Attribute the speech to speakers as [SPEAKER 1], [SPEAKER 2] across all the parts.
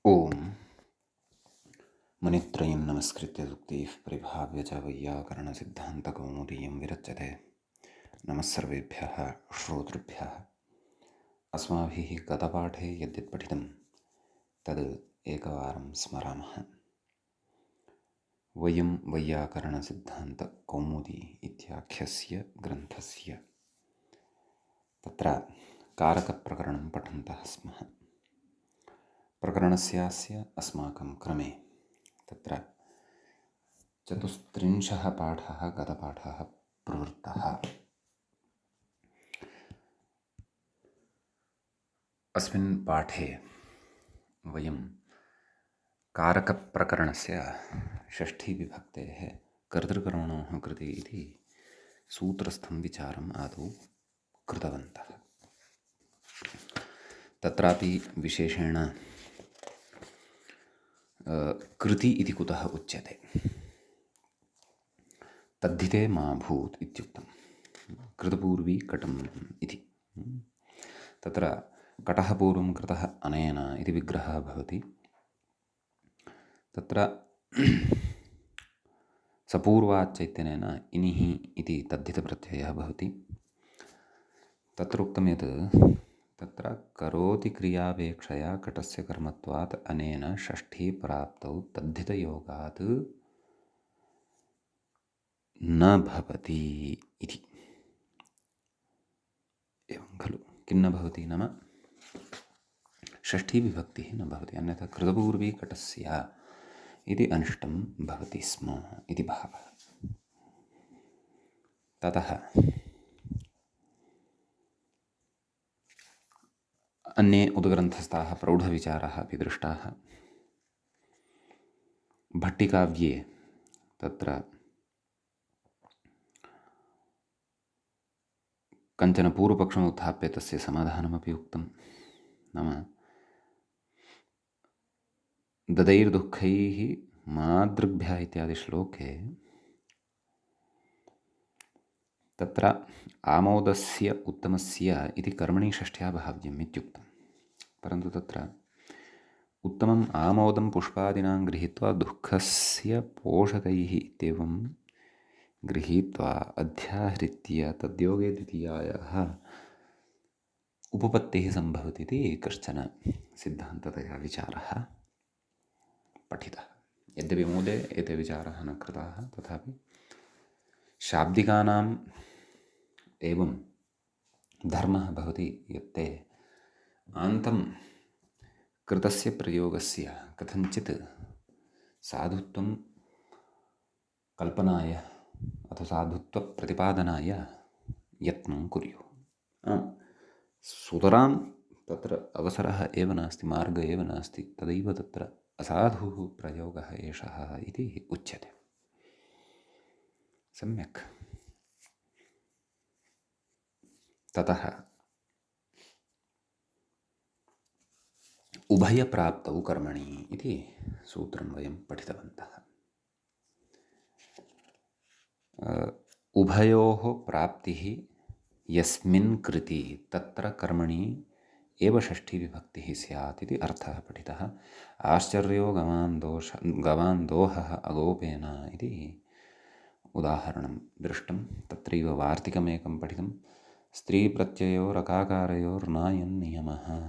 [SPEAKER 1] ओम मुनित्रयं नमस्कृत्य सुक्तिः परिभाव्य च वैयाकरणसिद्धान्तकौमुदीयं विरच्यते। नमः सर्वेभ्यः श्रोतृभ्यः। अस्माभिः गतपाठे यद्यत् पठितं तद् एकवारं स्मरामः। वयं वैयाकरणसिद्धान्तकौमुदी इत्याख्यस्य ग्रन्थस्य तत्र कारकप्रकरणं पठन्तः स्मः। प्रकरणस्यास्य अस्माकं क्रमे तत्र 34 पाठः गतपाठः प्रवृत्तः। अस्मिन् पाठे वयं कारकप्रकरणस्य षष्ठीविभक्तेः कर्तृकर्मणोः कृते इति सूत्रस्थं विचारम् आदौ कृतवन्तः। तत्रापि विशेषेण कृति इति कुतः उच्यते। तद्धिते मा भूत् इत्युक्तं। कृतपूर्वी कटम् इति। तत्र कटः पूर्वं कृतः अनेन इति विग्रहः भवति। तत्र सपूर्वाच्चैत्यनेन इनिः इति तद्धितप्रत्ययः भवति। तत्र उक्तं यत् तत्र करोति क्रियापेक्षया कटस्य कर्मत्वात् अनेन षष्ठी प्राप्तौ तद्धितयोगात् न भवति इति। एवं खलु। किं न भवति नाम षष्ठी विभक्तिः न भवति, अन्यथा कृतपूर्वी कटस्य इति अनिष्टं भवति स्म इति भावः। ततः अन्ये उद्ग्रन्थस्थाः प्रौढविचाराः अपि दृष्टाः। भट्टिकाव्ये तत्र कञ्चन पूर्वपक्षमुत्थाप्य तस्य समाधानमपि उक्तं। नाम ददैर्दुःखैः मादृग्भ्यः इत्यादि श्लोके तत्र आमोदस्य उत्तमस्य इति कर्मणि षष्ठ्या भाव्यम् इत्युक्तं। परन्तु तत्र उत्तमम् आमोदं पुष्पादिनां गृहीत्वा दुःखस्य पोषकैः इत्येवं गृहीत्वा अध्याहृत्य तद्योगे द्वितीयायाः उपपत्तिः सम्भवति इति कश्चन सिद्धान्ततया विचारः पठितः। यद्यपि मूले एते विचाराः न कृताः, तथापि शाब्दिकानाम् एवं धर्मः भवति यत्ते आन्तं कृतस्य प्रयोगस्य कथञ्चित् साधुत्वं कल्पनाय अथवा साधुत्वप्रतिपादनाय यत्नं कुर्युः। सुतरां तत्र अवसरः एव नास्ति, मार्गः एव नास्ति, तदैव तत्र असाधुः प्रयोगः एषः इति उच्यते। सम्यक्। ततः उभयप्राप्तौ कर्मणि इति सूत्रं वयं पठितवन्तः। उभयोः प्राप्तिः यस्मिन् कृति तत्र कर्मणि एव षष्ठी विभक्तिः स्यात् इति अर्थः पठितः। आश्चर्यो गवान् दोहः अगोपेन इति उदाहरणं दृष्टं। तत्रैव वार्तिकमेकं पठितं। स्त्रीप्रत्ययोरकाकारयोर्नायं नियमः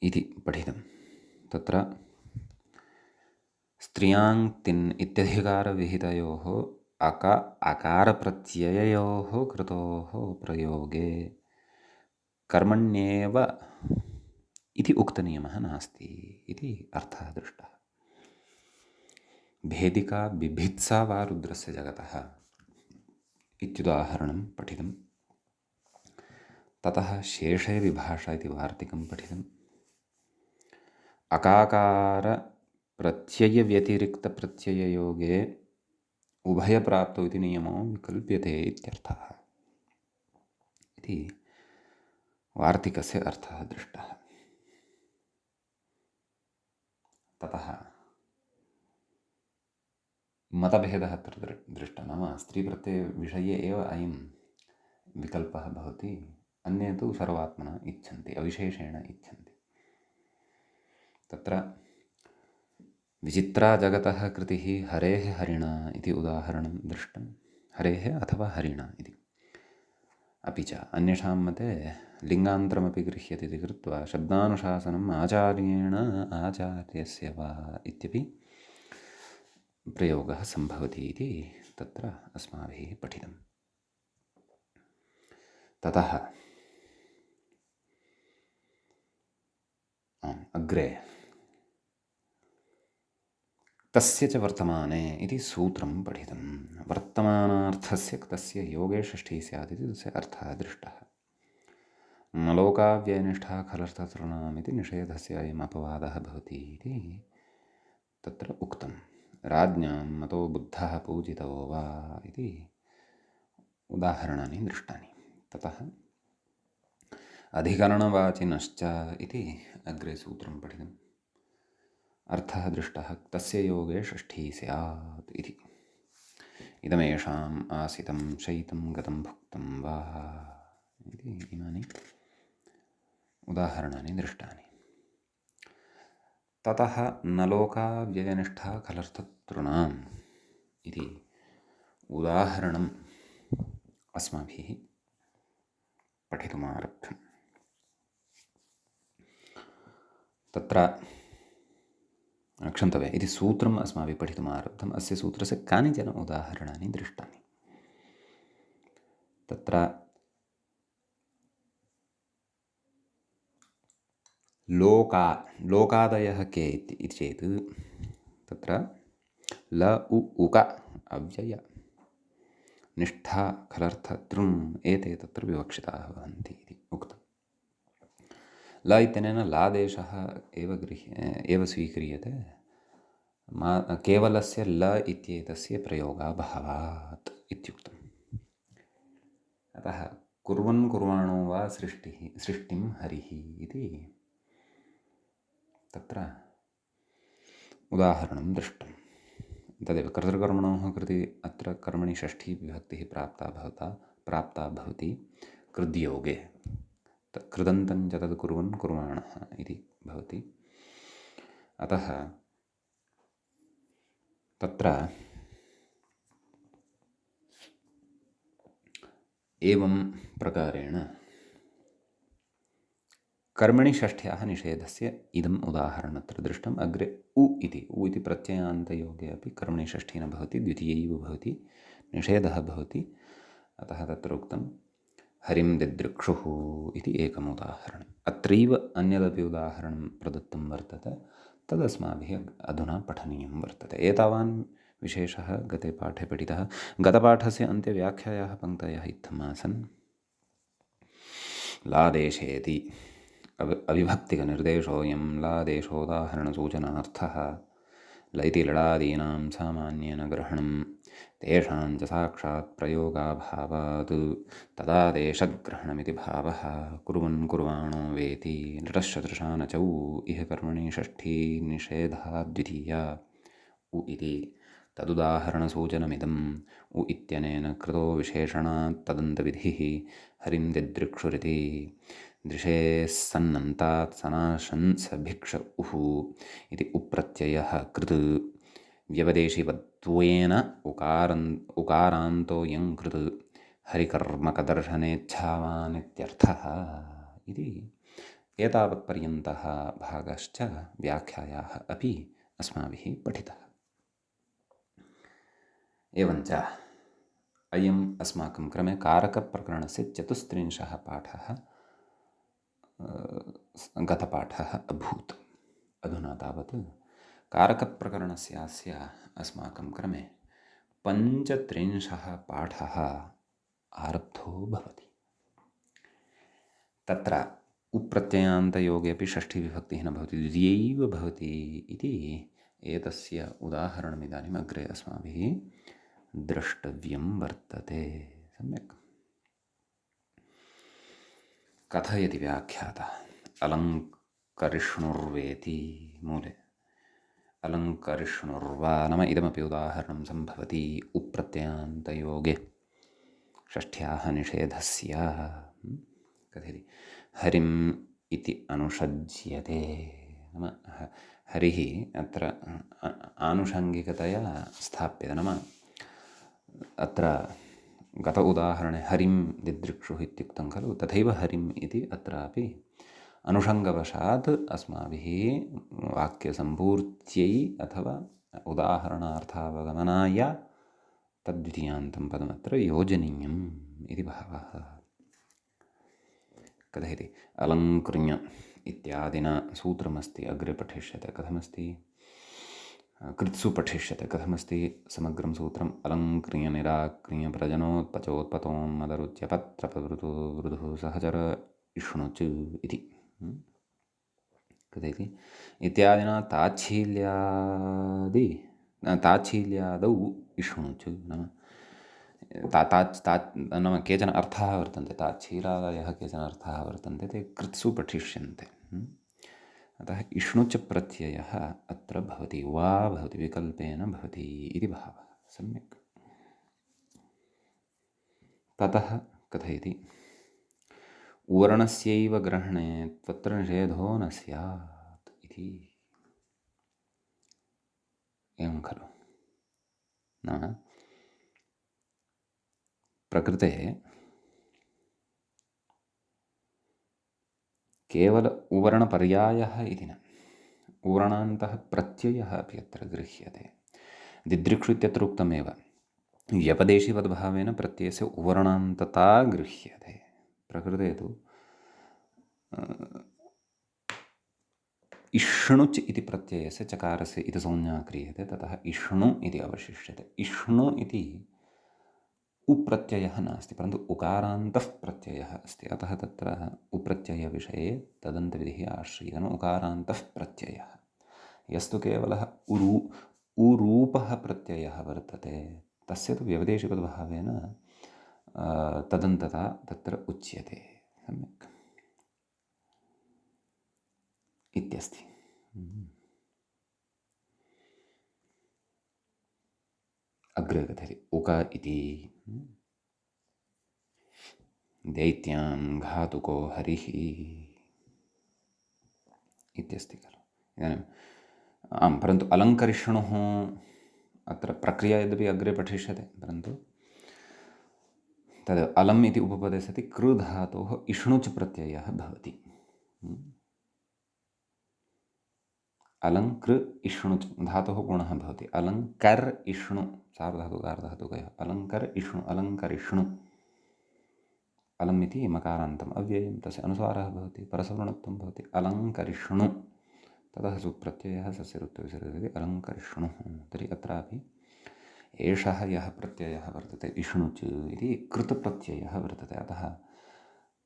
[SPEAKER 1] इति पठितं। तत्र स्त्रियां तिन् इत्यधिकारविहितयोः अकारप्रत्यययोः कृतोः प्रयोगे कर्मण्येव इति उक्तनियमः नास्ति इति अर्थः दृष्टः। भेदिका बिभित्सा वा रुद्रस्य जगतः इत्युदाहरणं पठितं। ततः शेषे विभाषा इति वार्तिकं पठितम्। अकाकारप्रत्ययव्यतिरिक्तप्रत्यययोगे उभयप्राप्तौ इति नियमो विकल्प्यते इत्यर्थः इति वार्तिकस्य अर्थः दृष्टः। ततः मतभेदः अत्र दृष्टः। नाम स्त्रीप्रत्ययविषये एव अयं विकल्पः भवति, अन्ये तु सर्वात्मना इच्छन्ति, अविशेषेण इच्छन्ति। तत्र विचित्रा जगतः कृतिः हरेः हरिणा इति उदाहरणं दृष्टं, हरेः अथवा हरिणा इति। अपि च अन्येषां मते लिङ्गान्तरमपि गृह्यते इति कृत्वा शब्दानुशासनम् आचार्येण आचार्यस्य वा इत्यपि प्रयोगः सम्भवति इति तत्र अस्माभिः पठितम्। ततः अग्रे तस्य च वर्तमाने इति सूत्रं पठितं। वर्तमानार्थस्य तस्य योगे षष्ठी स्यात् इति तस्य अर्थः दृष्टः। न लोकाव्ययनिष्ठा खलर्थतॄणाम् इति निषेधस्य अयम् अपवादः भवति इति तत्र उक्तं। राज्ञां मतो बुद्धः पूजितो वा इति उदाहरणानि दृष्टानि। ततः अधिकरणवाचिनश्च इति अग्रे सूत्रं पठितम्। अर्थः दृष्टः तस्य योगे षष्ठी स्यात् इति। इदमेषाम् आसितं शयितं गतं भुक्तं वा इति इमानि उदाहरणानि दृष्टानि। ततः न लोका व्ययनिष्ठा खलर्थतॄणाम् इति उदाहरणम् अस्माभिः पठितुमारब्धम्। तत्र क्षन्तव्य इति सूत्रम् अस्माभिः पठितुमारब्धम्। अस्य सूत्रस्य कानिचन उदाहरणानि दृष्टानि। तत्र लोकादयः के इति चेत् तत्र ल उ उक अव्यय निष्ठा खलर्थ तृम् एते तत्र विवक्षिताः भवन्ति इति उक्तम्। ल इत्यनेन लादेशः एव स्वीक्रियते केवलस्य ल इत्येतस्य प्रयोगाभावात् इत्युक्तम्। अतः कुर्वन् कुर्वाणो वा सृष्टिं हरिः इति तत्र उदाहरणं दृष्टं। तदेव कर्तृकर्मणोः कृते अत्र कर्मणि षष्ठी विभक्तिः प्राप्ता भवति कृद्योगे। कृदन्तं च तद् कुर्वन् कुर्वाणः इति भवति। अतः तत्र एवं प्रकारेण कर्मणि षष्ठ्याः निषेधस्य इदम् उदाहरणत्र दृष्टम्। अग्रे उ इति प्रत्ययान्तयोगे अपि कर्मणि षष्ठी न भवति, द्वितीयैव भवति, निषेधः भवति। अतः तत्र उक्तं हरिं दिदृक्षुः इति एकम् उदाहरणम्। अत्रैव अन्यदपि उदाहरणं प्रदत्तं वर्तते, तदस्माभिः अधुना पठनीयं वर्तते। एतावान् विशेषः गते पाठे पठितः। गतपाठस्य अन्त्यव्याख्यायाः पङ्क्तयः इत्थमासन्। लादेशेति अविभक्तिकनिर्देशोऽयं लादेशोदाहरणसूचनार्थः। लैति लडादीनां सामान्येन ग्रहणं तेषां च साक्षात् प्रयोगाभावात् तदादेशग्रहणमिति भावः। कुर्वन् कुर्वाणो वेति लटश्चतुर्षानचौ इह कर्मणि षष्ठी निषेधा द्वितीया उ इति तदुदाहरणसूचनमिदम्। उ इत्यनेन कृतो विशेषणात् तदन्तविधिः हरिं दिदृक्षुरिति दृशे सन्नन्तात् सनाशन् सभिक्ष उः इति उप्रत्ययः कृत् व्यवदेशिवत्वेन उकारान्तो यं कृत् हरिकर्मकदर्शनेच्छावान् इत्यर्थः इति एतावत्पर्यन्तः भागश्च व्याख्यायाः अपि अस्माभिः पठितः। एवञ्च अयम् अस्माकं क्रमे कारकप्रकरणस्य 34 पाठः गतपाठः अभूत्। अधुना तावत् कारकप्रकरणस्यास्य अस्माकं क्रमे 35 पाठः आरब्धो भवति। तत्र उप्रत्ययान्तयोगे अपि षष्ठीविभक्तिः न भवति, द्वितीयैव भवति इति एतस्य उदाहरणमिदानीम् अग्रे अस्माभिः द्रष्टव्यं वर्तते। सम्यक् कथयति व्याख्याता अलङ्करिष्णुर्वेति मूले अलङ्करिष्णुर्वा नाम इदमपि उदाहरणं सम्भवति उप्रत्ययान्तयोगे षष्ठ्याः निषेधस्य। कथयति हरिम् इति अनुषज्यते नाम हरिः अत्र आनुषङ्गिकतया स्थाप्यते। नाम अत्र गत उदाहरणे हरिं दिदृक्षुः इत्युक्तं खलु, तथैव हरिम् इति अत्रापि अनुषङ्गवशात् अस्माभिः वाक्यसम्पूर्त्यै अथवा उदाहरणार्थावगमनाय तद्वितीयान्तं पदमत्र योजनीयम् इति भावः। कथयति अलङ्कृण्य इत्यादिना सूत्रमस्ति, अग्रे पठिष्यते। कथमस्ति? कृत्सु पठिष्यते। कथमस्ति समग्रं सूत्रम्? अलङ्क्रिय निराक्रिय प्रजनोत्पचोत्पतोन्मदरुच्यपत्रपवृतुः सहचर इष्णुच् इति कथयति। इत्यादिना ताच्छील्यादौ इष्णुच् नाम नाम केचन अर्थाः वर्तन्ते, ताच्छीलादयः केचन अर्थाः वर्तन्ते, ते कृत्सु पठिष्यन्ते। अतः इष्णुच प्रत्ययः अत्र भवति, वा भवति, विकल्पेन भवति इति भावः। सम्यक्। ततः कथयति वर्णस्यैव ग्रहणे तत्र निषेधो न स्यात् इति। एवं खलु। नाम प्रकृते केवल उवर्णपर्यायः इति न, उवर्णान्तः प्रत्ययः अपि अत्र गृह्यते। दिदृक्षु इत्यत्र उक्तमेव, व्यपदेशिवद्भावेन प्रत्ययस्य उवर्णान्तता गृह्यते। प्रकृते तु इष्णुच् इति प्रत्ययस्य चकारस्य इति संज्ञा क्रियते, ततः इष्णु इति अवशिष्यते। इष्णु इति उप्रत्ययः नास्ति, परन्तु उकारान्तः प्रत्ययः अस्ति। अतः तत्र उप्रत्ययविषये तदन्तविधिः आश्रियते। उकारान्तः प्रत्ययः यस्तु केवलः उरूपः प्रत्ययः वर्तते, तस्य तु व्यवदेशिपदभावेन तदन्तता तत्र उच्यते। सम्यक् इत्यस्ति। अग्रे कथयति उक इति दैत्यान् घातुको हरिः इत्यस्ति खलु। इदानीम् आम्, परन्तु अलङ्करिष्णुः अत्र प्रक्रिया यद्यपि अग्रे पठिष्यते, परन्तु तद् अलम् इति उपपदे सति कृ धातोः इष्णुच् प्रत्ययः भवति। अलङ्कृ इष्णुच् धातोः गुणः भवति। अलङ्कर् इष्णु सार्वधातुकार्धधातुकयोः, अलङ्कर् इष्णु, अलङ्करिष्णु। अलम् इति मकारान्तम् अव्ययं, तस्य अनुस्वारः भवति, परसवर्णत्वं भवति। अलङ्करिष्णु, ततः सुप्रत्ययः सस्यरुत्वविसर्गः अलङ्करिष्णुः। तर्हि अत्रापि एषः यः प्रत्ययः वर्तते इष्णुच् इति कृतप्रत्ययः वर्तते। अतः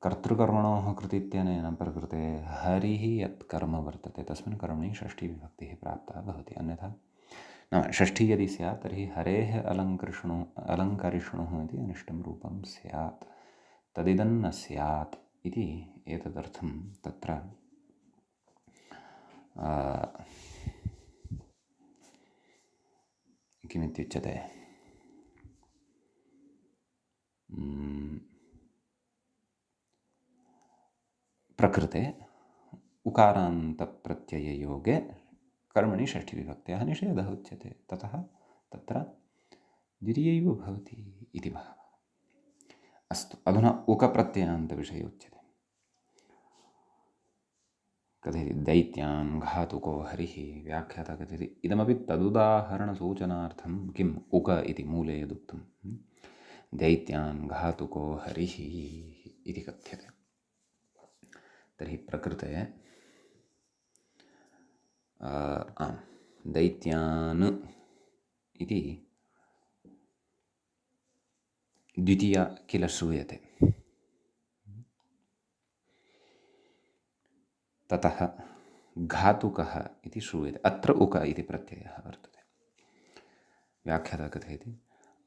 [SPEAKER 1] कर्तृकर्मणोः कृति इत्यनेन प्रकृते हरिः यत् कर्म वर्तते तस्मिन् कर्मणि षष्ठीविभक्तिः प्राप्ता भवति। अन्यथा नाम षष्ठी यदि स्यात् तर्हि हरेः अलङ्करिष्णुः इति अनिष्टं रूपं स्यात्, तदिदं न स्यात् इति एतदर्थं तत्र किमित्युच्यते, प्रकृते उकारान्तप्रत्यययोगे कर्मणि षष्ठीविभक्त्याः निषेधः उच्यते, ततः तत्र द्वितीयैव भवति इति भावः। अस्तु, अधुना उकप्रत्ययान्तविषये उच्यते। कथयति दैत्यान् घातुको हरिः। व्याख्याता कथयति इदमपि तदुदाहरणसूचनार्थं किम् उक इति मूले यदुक्तं दैत्यान् घातुको हरिः इति कथ्यते। तर्हि प्रकृते दैत्यान् इति द्वितीया किल श्रूयते, ततः घातुकः इति श्रूयते। अत्र उक इति प्रत्ययः वर्तते। व्याख्याता कथयति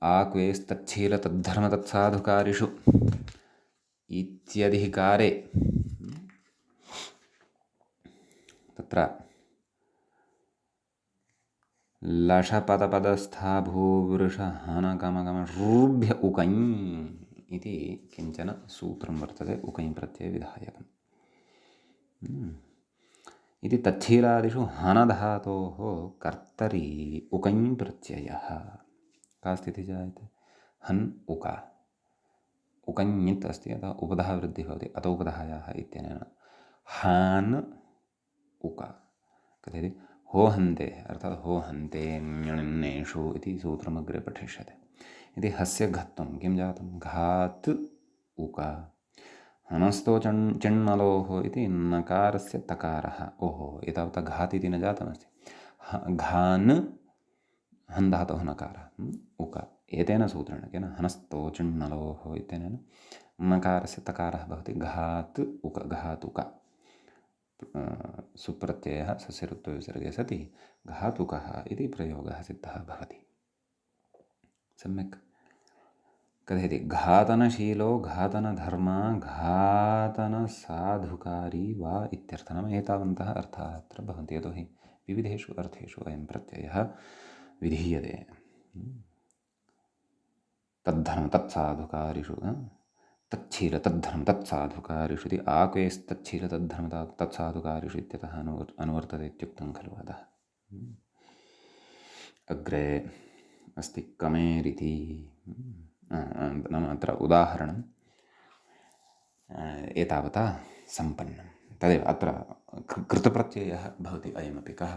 [SPEAKER 1] आक्वेस्तच्छीलतद्धर्मतत्साधुकारिषु इत्यधिकारे तत्र लषपदपदस्था भूवृषहानगमगमरूभ्य उकञ् इति किञ्चन सूत्रं वर्तते, उकञ् प्रत्ययविधायकम्। इति तच्छीलादिषु हनधातोः कर्तरि उकञ् प्रत्ययः। का स्थितिः जायते? हन् उका उकञ्ञित् अस्ति, अतः उपधः वृद्धिः भवति, अत उपधायाः इत्यनेन हान् उका कथयति हो हन्ते, अर्थात् हो हन्ते ण्यण्णेषु इति सूत्रमग्रे पठिष्यते। इति हस्य घत्वं किं जातं? घात् उका। हनस्तो चिण्मलोः इति नकारस्य तकारः। ओहो, एतावता घात् इति न जातमस्ति। घान् हन् धातोः नकारः उका, एतेन सूत्रेण केन? हनस्तो चिण्मलोः इत्यनेन नकारस्य तकारः भवति घात् उक, घातुका। सुप्रत्ययः सस्यऋत्वविसर्गे सति घातुकः इति प्रयोगः सिद्धः भवति। सम्यक् कथयति घातनशीलो घातनधर्मा घातनसाधुकारी वा इत्यर्थः। नाम एतावन्तः अर्थाः अत्र भवन्ति, यतोहि विविधेषु अर्थेषु अयं प्रत्ययः विधीयते। तद्धर्म तत्साधुकारिषु तच्छील तद्धर्म तत्साधुकारिषु इति आक्वेस्तच्छील तद्धर्म तत्साधुकारिषु इत्यतः अनुवर्तते इत्युक्तं खलु। अतः अग्रे अस्ति कमेरिति। नाम अत्र उदाहरणम् एतावता सम्पन्नं। तदेव अत्र कृतप्रत्ययः भवति अयमपि। कः?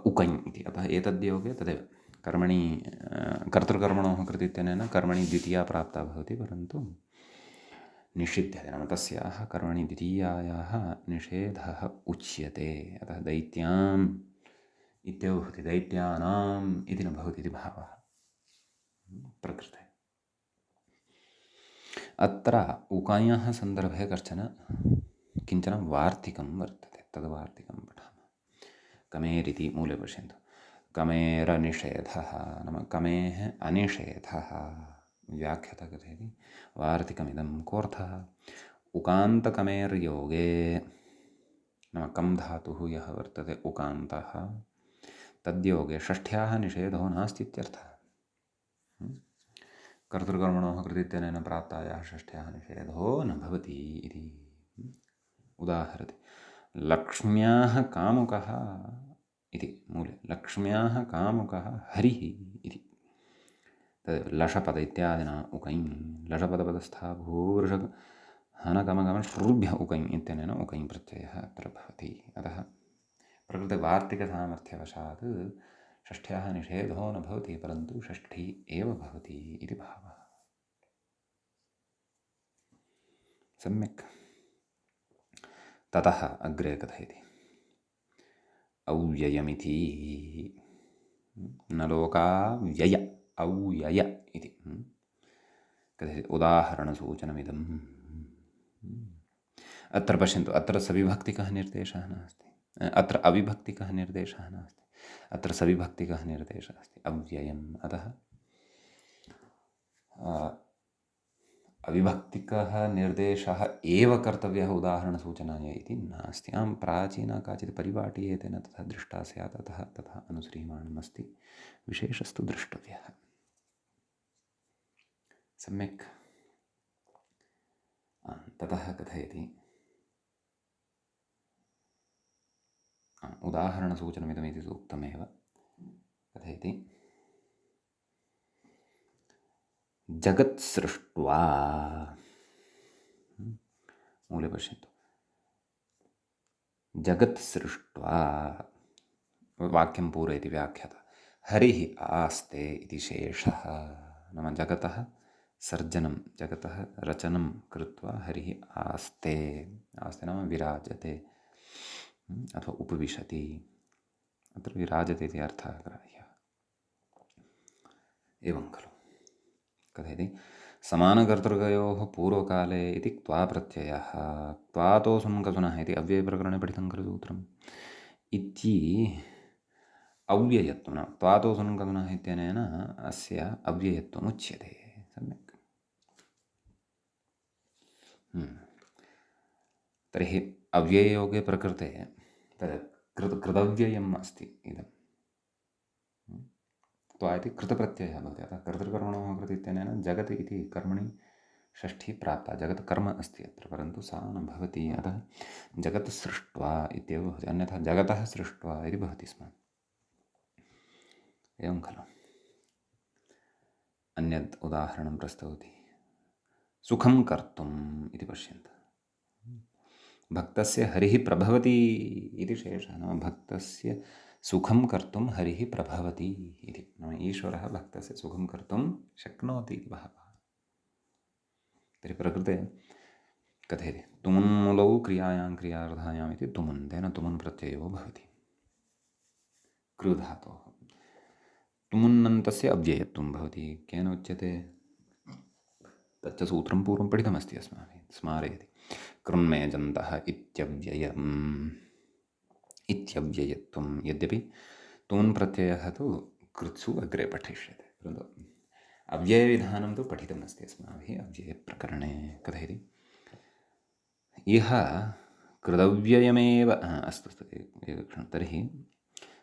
[SPEAKER 1] उकञ् इति। अतः एतद्योगे तदेव कर्मणि कर्तृकर्मणोः कृते इत्यनेन कर्मणि द्वितीया प्राप्ता भवति, परन्तु निषिध्यते। नाम तस्याः कर्मणि द्वितीयायाः निषेधः उच्यते। अतः दैत्याम् इत्येव भवति, दैत्यानाम् इति न भवति इति भावः प्रकृते। अत्र उकायाः सन्दर्भे किञ्चन वार्तिकं वर्तते, तद्वार्तिकं पठामः। कमेरिति मूले पश्यन्तु। कमेरनिषेधः नाम कमेः अनिषेधः व्याख्याता कथयति वार्तिकमिदं कोऽर्थः? उकान्तकमेर्योगे नाम कं धातुः यः वर्तते उकान्तः, तद्योगे षष्ठ्याः निषेधो नास्ति इत्यर्थः। कर्तृकर्मणोः कृते इत्यनेन प्राप्तायाः षष्ठ्याः निषेधो न भवति इति उदाहरति। लक्ष्म्याः कामुकः इति मूले लक्ष्म्याः कामुकः हरिः इति। तद् लषपद इत्यादिना उकञ् लषपदपदस्था भूवृष हनकमगम श्रुभ्य उकञ् इत्यनेन उकञ् प्रत्ययः अत्र भवति। अतः प्रकृते वार्तिकसामर्थ्यवशात् षष्ठ्याः निषेधो न भवति, परन्तु षष्ठी एव भवति इति भावः। सम्यक्। ततः अग्रे कथयति औव्ययमिति। न लोका व्यय औव्यय इति कथयति उदाहरणसूचनमिदम्। अत्र पश्यन्तु, अत्र सविभक्तिकः निर्देशः नास्ति, अत्र अविभक्तिकः निर्देशः नास्ति, अत्र सविभक्तिकः निर्देशः अस्ति अव्ययम्। अतः अविभक्तिकः निर्देशः एव कर्तव्यः उदाहरणसूचनाय इति नास्ति। आं प्राचीना काचित् परिपाटी एतेन तथा दृष्टा स्यात्, अतः तथा अनुस्रीयमाणमस्ति, विशेषस्तु द्रष्टव्यः। सम्यक्। ततः कथयति उदाहरणसूचनमिदमिति सूक्तमेव कथयति जगत् सृष्ट्वा मूले पश्यन्तु। जगत् सृष्ट्वा वाक्यं पूरयति व्याख्याता। हरिः आस्ते इति शेषः। नाम जगतः सर्जनं जगतः रचनं कृत्वा हरिः आस्ते, आस्ते नाम विराजते अथवा उपविशति। अत्र विराजते इति अर्थः ग्राह्यः। एवं खलु कथयति समानकर्तृकयोः पूर्वकाले इति क्त्वा प्रत्ययः क्त्वातोऽसुङ्कसुनः इति अव्ययप्रकरणे पठितं खलु सूत्रम् इति अव्ययत्वं नाम क्त्वातोऽसुङ्कसुनः इत्यनेन अस्य अव्ययत्वम् उच्यते। सम्यक्। तर्हि अव्यययोगे प्रकृते तद् कृतव्ययम् अस्ति इदं त्वा इति कृतप्रत्ययः भवति। अतः कर्तृकर्मणोः कृते इत्यनेन जगत् इति कर्मणि षष्ठी प्राप्ता जगत् कर्म अस्ति अत्र, परन्तु सा न भवति। अतः जगत् सृष्ट्वा इत्येव भवति, अन्यथा जगतः सृष्ट्वा इति भवति स्म। एवं खलु। अन्यत् उदाहरणं प्रस्तौति। सुखं कर्तुम् इति पश्यन्तु। भक्तस्य हरिः प्रभवति इति शेषः, नाम भक्तस्य सुखं कर्तुं हरिः प्रभवति इति, नाम ईश्वरः भक्तस्य सुखं कर्तुं शक्नोति इति भावः। तर्हि प्रकृते कथयति तुमुन्मूलौ क्रियायां क्रियार्थायाम् इति तुमुन्, तेन तुमुन् प्रत्ययो भवति कृ धातोः। तुमुन्नन्तस्य अव्ययत्वं भवति, केन उच्यते? तच्च सूत्रं पूर्वं पठितमस्ति अस्माभिः, स्मारयति। कृन्मेजन्तः इत्यव्ययत्वं, यद्यपि तुमुन् प्रत्ययः तु कृत्सु अग्रे पठिष्यते, परन्तु अव्ययविधानं तु पठितमस्ति अस्माभिः अव्ययप्रकरणे। कथयति इह कृदव्ययमेव, अस्तु अस्तु एकक्षणं। तर्हि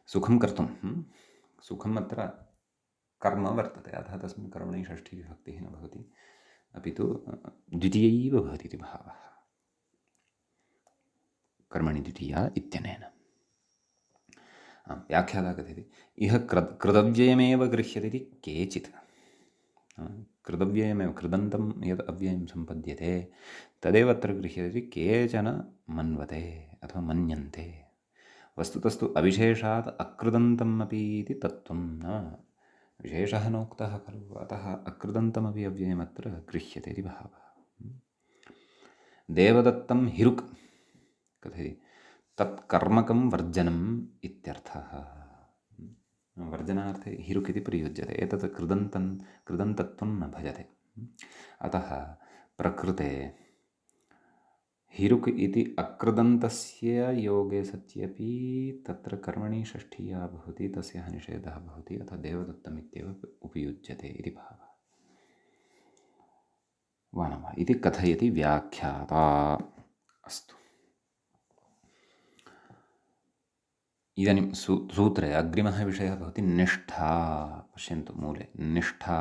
[SPEAKER 1] सुखं कर्तुं, सुखम् अत्र कर्म वर्तते, अतः तस्मिन् कर्मणि षष्ठीविभक्तिः न भवति, अपि तु द्वितीयैव भवति इति भावः। कर्मणि द्वितीया इत्यनेन। व्याख्याता कथयति इह कृदव्ययमेव गृह्यते इति केचित्। कृदव्ययमेव, कृदन्तं यद् अव्ययं सम्पद्यते तदेव अत्र गृह्यते इति केचन मन्वते अथवा मन्यन्ते। वस्तुतस्तु अविशेषात् अकृदन्तम् अपि इति तत्त्वं न, विशेषः नोक्तः खलु, अतः अकृदन्तमपि अव्ययमत्र गृह्यते इति भावः। देवदत्तं हिरुक् कथयति तत्कर्मकं वर्जनम् इत्यर्थः। वर्जनार्थे हिरुक् इति प्रयुज्यते, एतत् कृदन्तत्वं न भजते। अतः प्रकृते हिरुक् इति अकृदन्तस्य योगे सत्यपि तत्र कर्मणि षष्ठीया भवति, तस्याः निषेधः भवति, अतः देवदत्तम् इत्येव उपयुज्यते इति भावः। वा न वा इति कथयति व्याख्याता। अस्तु, इदानीं सूत्रे अग्रिमः विषयः भवति निष्ठा। पश्यन्तु मूले निष्ठा।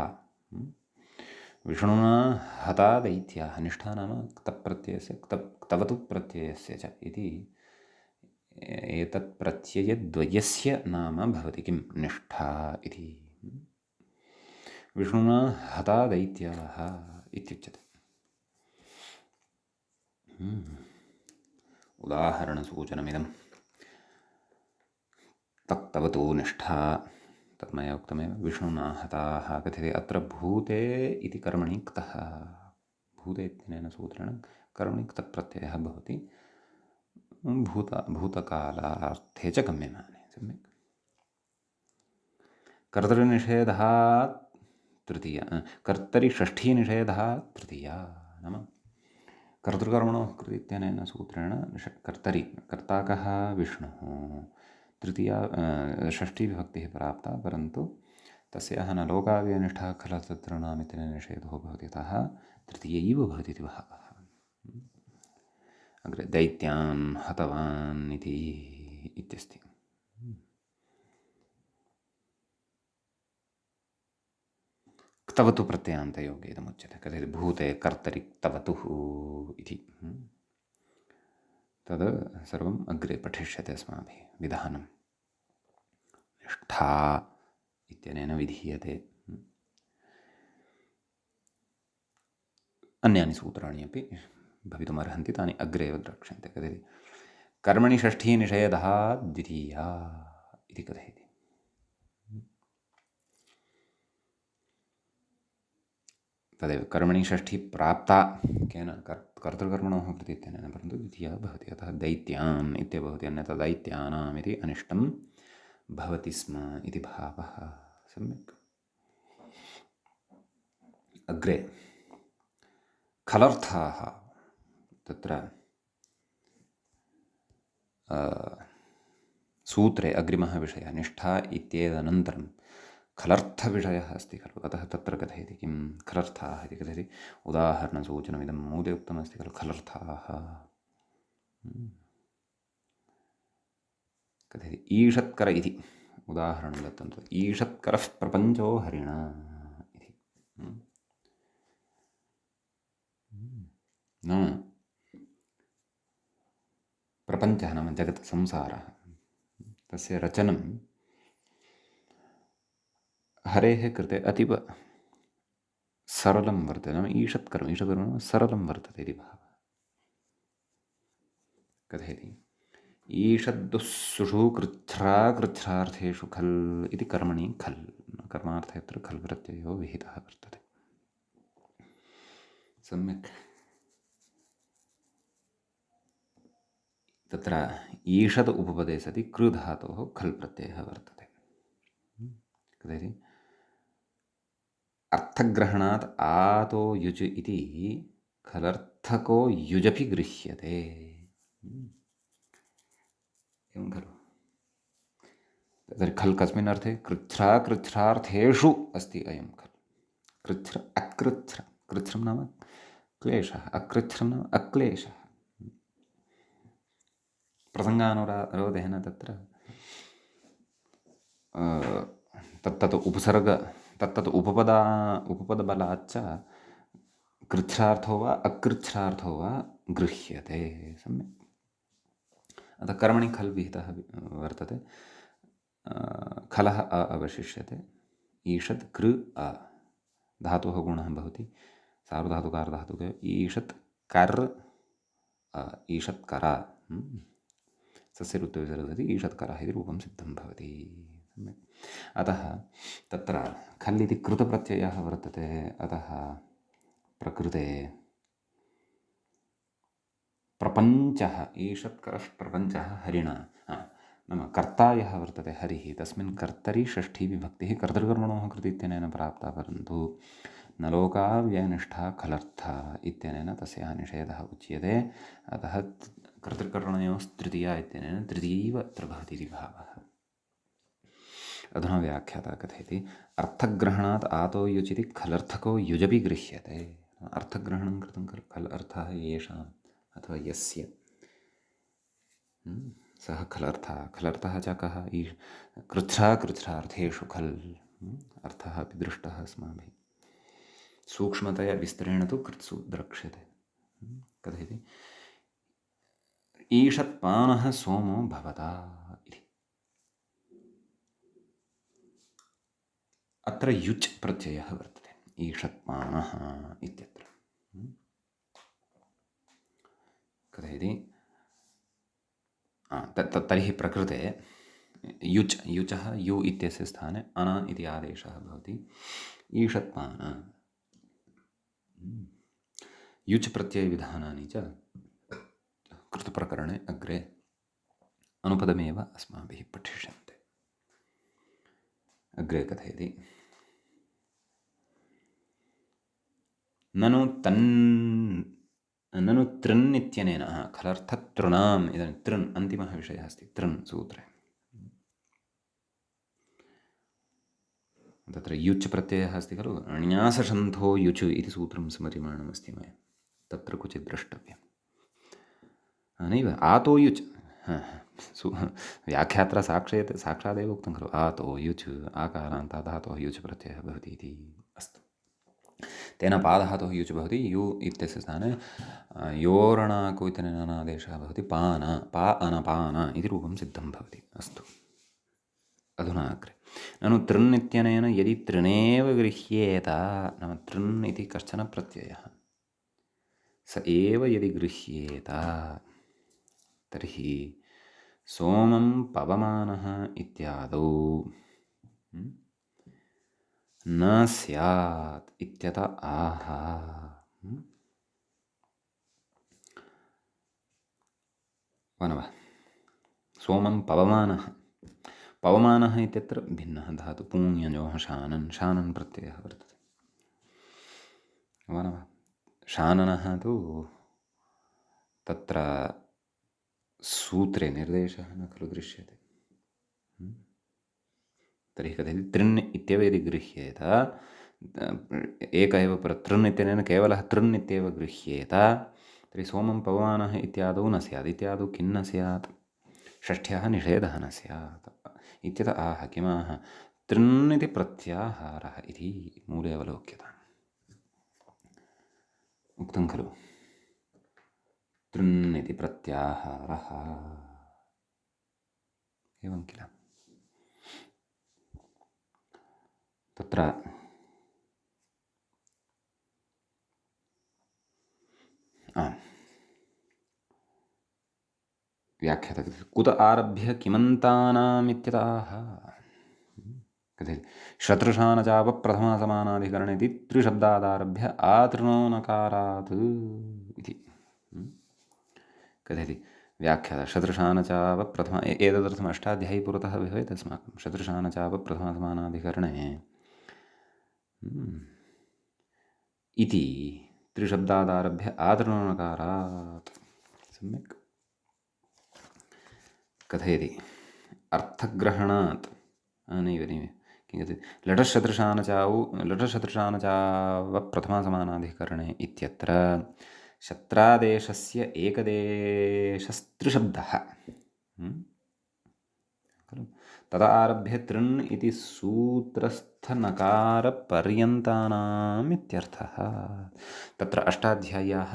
[SPEAKER 1] विष्णुना हता दैत्याः, निष्ठा नाम क्तप्रत्ययस्य क्तवतु प्रत्ययस्य च इति एतत् प्रत्ययद्वयस्य नाम भवति किं, निष्ठा इति। विष्णुना हता दैत्याः इत्युच्यते। उदाहरणसूचनमिदं तत्तवतु निष्ठा, तत् मया उक्तमेव। विष्णुना हताः कथ्यते अत्र भूते इति कर्मणि क्तः, भूते इत्यनेन सूत्रेण कर्मणि क्तप्रत्ययः भवति, भूतकालार्थे च गम्यमाने। सम्यक्। कर्तरिनिषेधात् तृतीया, कर्तरि षष्ठीनिषेधः तृतीया, नाम कर्तृकर्मणोः कृति इत्यनेन सूत्रेण कर्तरि, कर्ता कः, विष्णुः, तृतीया षष्ठीविभक्तिः प्राप्ता, परन्तु तस्याः न लोकाव्यनिष्ठा खल तत्र नामित्यनेन निषेधो भवति, अतः तृतीयैव भवति इति भावः। अग्रे दैत्यान् हतवान् इति इत्यस्ति। क्तवतु प्रत्ययान्तयोगे इदमुच्यते। कथयति भूते कर्तरि क्तवतुः इति, तद् सर्वम् अग्रे पठिष्यते अस्माभिः विधानं। निष्ठा इत्यनेन विधीयते। अन्यानि सूत्राणि अपि भवितुमर्हन्ति, तानि अग्रे एव द्रक्ष्यन्ते। कथयति कर्मणि षष्ठीनिषेधः द्वितीया इति कथयति। तदेव कर्मणि षष्ठी प्राप्ता केन, कर्तृकर्मणोः कृति इत्यनेन, परन्तु द्वितीया भवति, अतः दैत्यान् इत्येव भवति, अन्यथा दैत्यानाम् इति अनिष्टं भवति स्म इति भावः। सम्यक्। अग्रे खलर्थाः, तत्र सूत्रे अग्रिमः विषयः निष्ठा इत्येतदनन्तरं खलर्थविषयः अस्ति खलु, अतः तत्र कथयति किं खलर्थाः इति कथयति। उदाहरणसूचनमिदं मूले उक्तमस्ति खलु, खलर्थाः कथयति ईषत्कर इति उदाहरणं दत्तं तत्, ईषत्करः प्रपञ्चो हरिणा इति। नाम प्रपञ्चः नाम जगत् संसारः, तस्य रचनं हरेः कृते अतीव सरलं वर्तते। नाम ईषत्कर्म नाम सरलं वर्तते इति भावः। कथयति ईषद्दुःसुषु कृच्छ्रा कृच्छ्रार्थेषु खल् इति कर्मणि खल् कर्मार्थे अत्र खल् प्रत्ययो विहितः वर्तते। सम्यक्। तत्र ईषद् उपपदे सति कृ धातोः खल् प्रत्ययः वर्तते। कथयति अर्थग्रहणात् आतो युज् इति खलर्थको युजपि गृह्यते। एवं खलु। तर्हि खल् कस्मिन् अर्थे? कृच्छ्रा कृच्छ्रार्थेषु अस्ति अयं खल्। कृच्छ्र अकृच्छ्र, कृच्छ्रं नाम क्लेशः, अकृच्छ्रं नाम अक्लेशः। प्रसङ्गानुरोधेन तत्र तत्तत् उपसर्ग तत्तत् उपपदबलाच्च कृच्छ्रार्थो वा अकृच्छ्रार्थो वा गृह्यते। सम्यक्। अतः कर्मणि खल् विहितः वर्तते। खलः अ अवशिष्यते। ईषत् कृ अ धातोः गुणः भवति सार्वधातुकारधातुके ईषत् कर् ईषत्कर सस्य ऋत्विसर्गति ईषत्करः इति रूपं सिद्धं भवति। अतः तत्र खल् इति कृतप्रत्ययः वर्तते। अतः प्रकृते प्रपञ्चः ईषत्करः प्रपञ्चः हरिणा नाम कर्ता यः वर्तते हरिः, तस्मिन् कर्तरि षष्ठी विभक्तिः कर्तृकर्मणोः कृति इत्यनेन प्राप्ता, परन्तु न लोका व्ययनिष्ठा खलर्था इत्यनेन तस्याः निषेधः उच्यते। अतः कर्तृकर्मणयोस्तृतीया इत्यनेन तृतीयैव अत्र भवति इति भावः। अधुना व्याख्याता कथयति अर्थग्रहणात् आतो युचिति खलर्थको युजपि गृह्यते। अर्थग्रहणं कृतं खलु, खल् अर्थः येषाम् अथवा यस्य, सः खलर्थः। खलर्थः च कः? कृच्छ्रा कृच्छ्रार्थेषु खल् अर्थः अपि दृष्टः अस्माभिः। सूक्ष्मतया विस्तरेण तु कृत्सु द्रक्ष्यते। कथयति ईषत्पानः सोमो भवता इति। अत्र युच् प्रत्ययः वर्तते ईषत्पानः इत्यत्र। कथयति तर्हि प्रकृते युच् युचः यु इत्यस्य स्थाने अन इति आदेशः भवति। ईषत्पान युच् प्रत्ययविधानानि च कृतप्रकरणे अग्रे अनुपदमेव अस्माभिः पठिष्यन्ते। अग्रे कथयति ननु तृन् इत्यनेन खलर्थतृणाम् इदानीं तृन् अन्तिमः विषयः अस्ति तृन् सूत्रे। तत्र युच् प्रत्ययः अस्ति खलु, न्यासशन्धो युच् इति सूत्रं स्मर्यमाणमस्ति मया, तत्र क्वचित् द्रष्टव्यं नैव। आतो युच् व्याख्यात्रा साक्षादेव उक्तं खलु आतो युच् आकारान्तात् धातोः युच् प्रत्ययः भवति इति। अस्तु, तेन पादधातोः युच् भवति। यु इत्यस्य स्थाने योरणाकु इत्यनेन आदेशः भवति पान पा अनपान इति रूपं सिद्धं भवति। अस्तु, अधुना अग्रे ननु तृन् इत्यनेन यदि तृणेव गृह्येत, नाम तृन् इति कश्चन प्रत्ययः, स एव यदि गृह्येत तर्हि सोमं पवमानः इत्यादौ न स्यात् इत्यत आह। वनवः सोमं पवमानः, पवमानः इत्यत्र भिन्नः धातु पूञ्यजोः शानन्, शानन् प्रत्ययः वर्तते। वनवः शाननः तु तत्र सूत्रे निर्देशः न खलु दृश्यते। तर्हि कथयति तृन् इत्येव यदि गृह्येत, एक एव तृन् इत्यनेन केवलः तृन् इत्येव गृह्येत, तर्हि सोमं पवमानः इत्यादौ न स्यात्। इत्यादौ किं न स्यात्? षष्ठ्याः निषेधः न स्यात् इत्यतः आह। किमाह? तृन् इति प्रत्याहारः इति मूले अवलोक्यताम्। उक्तं खलु तृन् इति प्रत्याहारः एवं किल। तत्र व्याख्याता कुत आरभ्य किमन्तानामित्यताः कथयति शतृशानचापप्रथमासमानाधिकरणे इति त्रिशब्दादारभ्य आतृणो नकारात् इति कथयति व्याख्याता शतृशानचापप्रथमा एतदर्थम् अष्टाध्यायी पुरतः भवेत् अस्माकं शतृशानचापप्रथमासमानाधिकरणे इति त्रिशब्दादारभ्य आतृणो नकारात् सम्यक् कथयति अर्थग्रहणात् नैव किं कथयति लटशतृशानचावप्रथमासमानाधिकरणे इत्यत्र शत्रादेशस्य एकदेशस्त्रिशब्दः खलु तदा आरभ्य तृन् इति सूत्रस्थनकारपर्यन्तानाम् इत्यर्थः। तत्र अष्टाध्याय्याः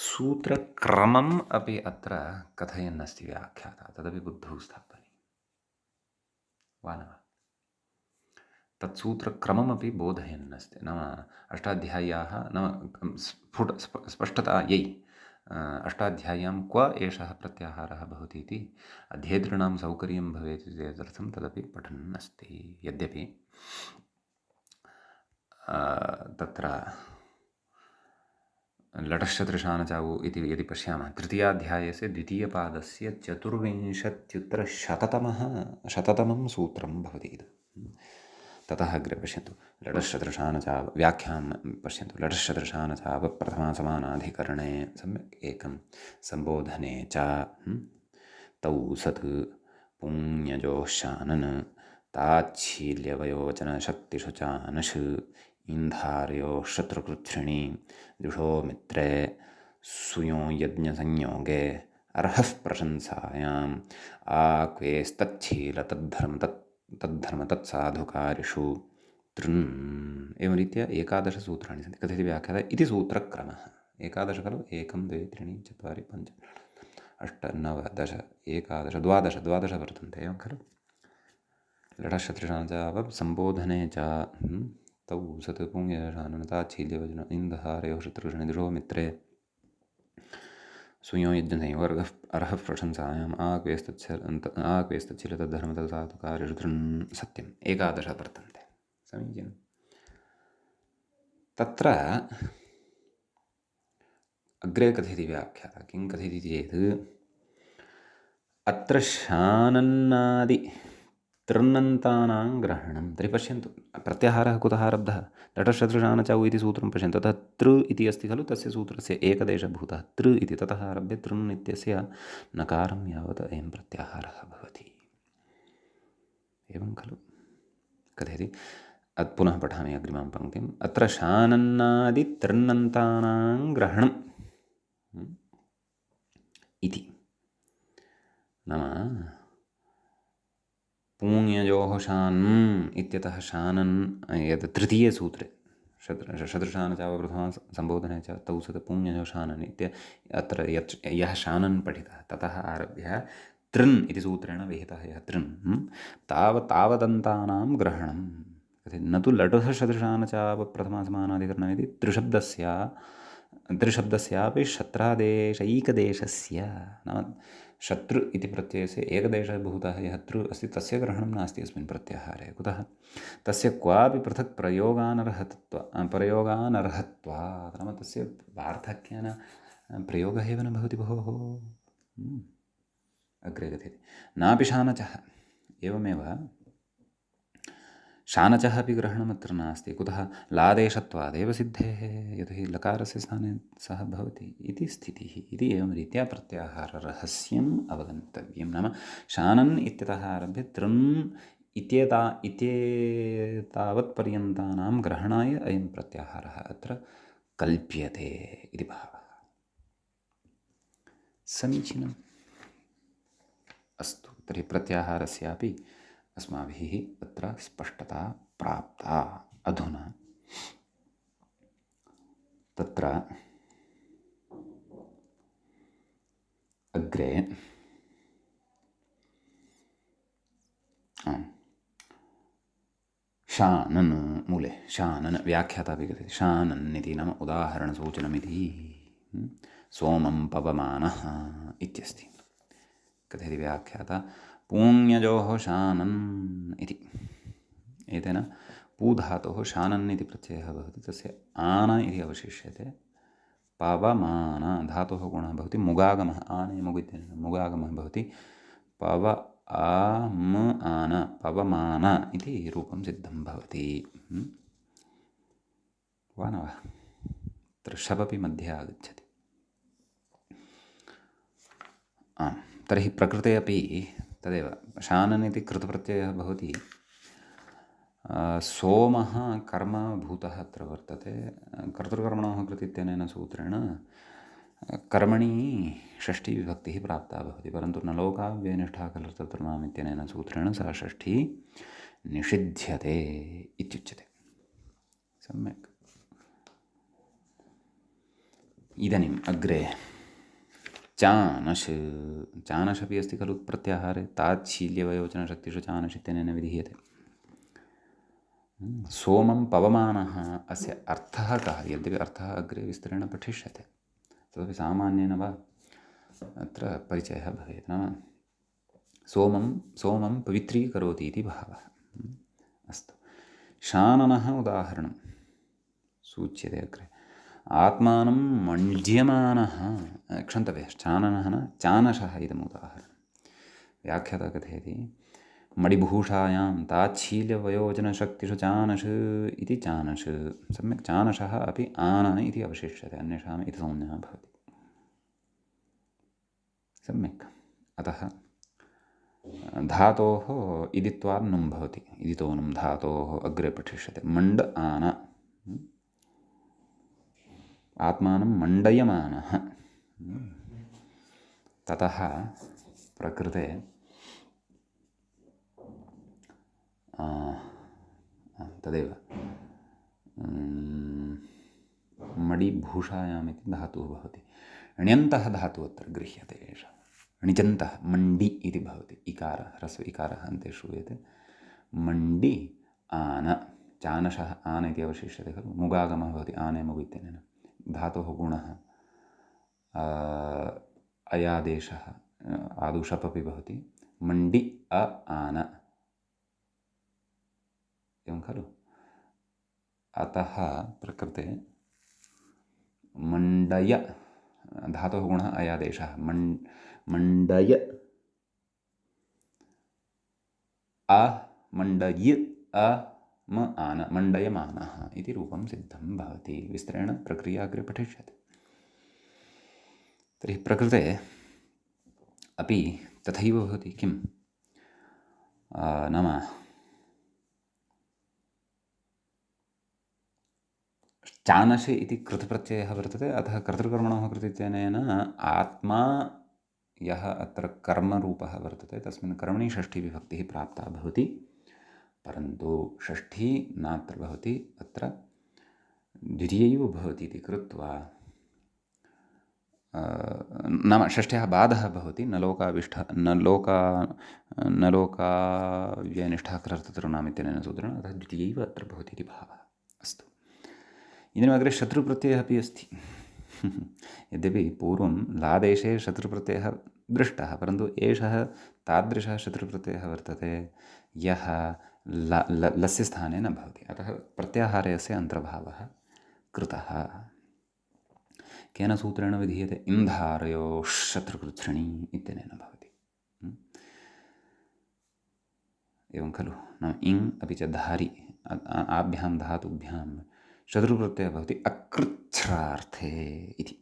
[SPEAKER 1] सूत्रक्रमम् अपि अत्र कथयन्नस्ति व्याख्याता, तदपि बुद्धौ स्थापनीयं वा न वा। तत्सूत्रक्रममपि बोधयन्नस्ति, नाम अष्टाध्याय्याः नाम स्पष्टतायै अष्टाध्याय्यां क्व एषः प्रत्याहारः भवति इति अध्येतॄणां सौकर्यं भवेत् इति तदर्थं तदपि पठन् अस्ति। यद्यपि तत्र लटश्चतृशानचावु इति यदि पश्यामः तृतीयाध्यायस्य द्वितीयपादस्य चतुर्विंशत्युत्तरशततमं सूत्रं भवति इदं। ततः अग्रे पश्यन्तु लटश्चतृशानचाव व्याख्यां पश्यन्तु लटश्चतृशानचावप्रथमासमानाधिकरणे सम्यक् एकं सम्बोधने च तौ सत् पुण्यजोशानन् ताच्छील्यवयोवचनशक्तिषु चानश् इंधार्यो शत्रुकृच्छ्रिणी दुषो मित्रे सुयो यज्ञसंयोगे अर्हः प्रशंसायाम् आक्वेस्तच्छील तद्धर्म तत्साधुकारिषु तृन् एवं रीत्या एकादशसूत्राणि सन्ति। कथयति व्याख्याता इति सूत्रक्रमः एकादश खलु 1 2 3 4 5 8 9 10 11 द्वादश वर्तन्ते एवं खलु। लटशतृशानचाव सम्बोधने च तौ सत् पुण्यशाननताच्छील्यवचन इंदहारयो शत्रुघ्निदिशो मित्रे सुयो यज्ञसंयोगः अर्हः प्रशंसायाम् आक्वेस्तच्छील तद्धर्मतत्साधुकारिषु तृन् सत्यम् 11 वर्तन्ते। समीचीनं। तत्र अग्रे कथयति व्याख्याता किं कथयति चेत् अत्र शानन्नादि तृन्नन्तानां ग्रहणं। तर्हि पश्यन्तु प्रत्याहारः कुतः आरब्धः लटशतृशानचावु इति सूत्रं पश्यन्तु ततः तृ इति अस्ति खलु तस्य सूत्रस्य एकदेशभूतः तृ इति ततः आरभ्य तृन् इत्यस्य नकारं यावत् अयं प्रत्याहारः भवति एवं खलु कथयति। पुनः पठामि अग्रिमां पङ्क्तिम् अत्र शानन्नादि तृन्नन्तानां ग्रहणम् इति नाम पुण्यजोः शान् इत्यतः शानन् यत् तृतीये सूत्रे शतृशानचावप्रथमा सम्बोधने च तौ सत् पुण्यजो शानन् इत्य अत्र यः शानन् पठितः ततः आरभ्य तृन् इति सूत्रेण विहितः यः तृन् तावदन्तानां ग्रहणं न तु लटुः शतृशानचावप्रथमासमानाधिकरणम् इति त्रिशब्दस्यापि शत्रादेशैकदेशस्य नाम शत्रु इति प्रत्ययस्य एकदेशभूतः यः तृ अस्ति तस्य ग्रहणं नास्ति अस्मिन् प्रत्याहारे। कुतः तस्य क्वापि पृथक् प्रयोगानर्हत्वात् नाम तस्य वार्धक्येन प्रयोगः एव न भवति भोः। अग्रे कथयति नापि शानचः एवमेव शानचः अपि ग्रहणमत्र नास्ति। कुतः लादेशत्वादेव सिद्धेः यतो हि लकारस्य स्थाने सः भवति इति स्थितिः इति एवं रीत्या प्रत्याहाररहस्यम् अवगन्तव्यं। नाम शानन् इत्यतः आरभ्य तृन् इत्येतावत्पर्यन्तानां ग्रहणाय अयं प्रत्याहारः अत्र कल्प्यते इति भावः। समीचीनम्। अस्तु तर्हि प्रत्याहारस्यापि अस्माभिः अत्र स्पष्टता प्राप्ता। अधुना तत्र अग्रे शानन् मूले शानन् व्याख्यातापि कथयति शानन् इति नाम उदाहरणसूचनमिति सोमं पवमानः इत्यस्ति। कथयति व्याख्याता पूण्यजोः शानन् इति। एतेन पूधातोः शानन् इति प्रत्ययः भवति, तस्य आन इति अवशिष्यते। पवमान धातोः गुणः भवति मुगागमः, आने मुगु इत्यनेन मुगागमः भवति पव आम आन पवमान इति रूपं सिद्धं भवति। वा न वा? तत्र शपपि मध्ये आगच्छति। तर्हि प्रकृते अपि तदेव शानन् इति कृतप्रत्ययः भवति। सोमः कर्मभूतः अत्र वर्तते। कर्तृकर्मणोः कृति इत्यनेन सूत्रेण कर्मणि षष्ठीविभक्तिः प्राप्ता भवति, परन्तु न लोकाव्ययनिष्ठा खलु इत्यनेन सूत्रेण सा षष्ठी निषिध्यते इत्युच्यते। सम्यक्। इदानीम् अग्रे चानश् चानश् अपि अस्ति खलु प्रत्याहारे, ताच्छील्यवयोजनशक्तिषु चानश् इत्यनेन विधीयते। सोमं पवमानः अस्य अर्थः कः? यद्यपि अर्थः अग्रे विस्तरेण पठिष्यते, तदपि सामान्येन वा अत्र परिचयः भवेत्। नाम सोमं पवित्रीकरोति इति भावः। अस्तु, शाननः उदाहरणं सूच्यते अग्रे। आत्मानं मण्ड्यमानः, क्षन्तव्यः, चाननः न चानशः इदम् उदाहरणं। व्याख्याता कथयति मणिभूषायां ताच्छील्यवयोजनशक्तिषु चानश् इति चानश्। सम्यक्, चानशः अपि आन इति अवशिष्यते, अन्येषाम् इति संज्ञा भवति। सम्यक्। अतः धातोः इदित्वान्नुं भवति, इदितोनुं धातोः अग्रे पठिष्यते। मण्ड आन, आत्मानं मण्डयमानः। ततः प्रकृते तदेव मणिभूषायाम् इति धातुः भवति। ण्यन्तः धातुः अत्र गृह्यते एषः। णिजन्तः मण्डि इति भवति, इकारः ह्रस्व इकारः अन्ते श्रूयते। मण्डि आन, चानशः आन इति अवशिष्यते खलु, मुगागमः भवति आने मुगु इत्यनेन। धातोः गुणः अयादेशः, आदौ शप् अपि भवति। मण्डि अ आन, एवं खलु। अतः प्रकृते मण्डय धातोः गुणः अयादेशः, मण्डय अ मण्डय अ म आन मण्डयमानः इति रूपं सिद्धं भवति। विस्तरेण प्रक्रिया अग्रे पठिष्यते। तर्हि प्रकृते अपि तथैव भवति। किं नाम चानशे इति कृतप्रत्ययः वर्तते, अतः कर्तृकर्मणोः कृति इत्यनेन आत्मा यः अत्र कर्मरूपः वर्तते तस्मिन् कर्मणि षष्ठीविभक्तिः प्राप्ता भवति, परन्तु षष्ठी नात्र भवति, अत्र द्वितीयैव भवति इति कृत्वा नाम षष्ठ्याः बाधः भवति। न लोकाव्ययनिष्ठा खलर्थतॄणाम् इत्यनेन सूत्रेण, अतः द्वितीयैव अत्र भवति इति भावः। अस्तु, इदानीम् अग्रे शत्रुप्रत्ययः अपि अस्ति। यद्यपि पूर्वं लादेशे शत्रुप्रत्ययः दृष्टः, परन्तु एषः तादृशः शत्रुप्रत्ययः वर्तते यः लस्य स्थाने न भवति, अतः प्रत्याहारे अस्य अन्तर्भावः कृतः। केन सूत्रेण विधीयते? इन्धारयोः शत्रुकृत्स्नि इत्यनेन भवति। एवं खलु। नाम इङ् अपि च धारि, आभ्यां धातुभ्यां शत्रुप्रत्ययः भवति अकृच्छ्रार्थे इति।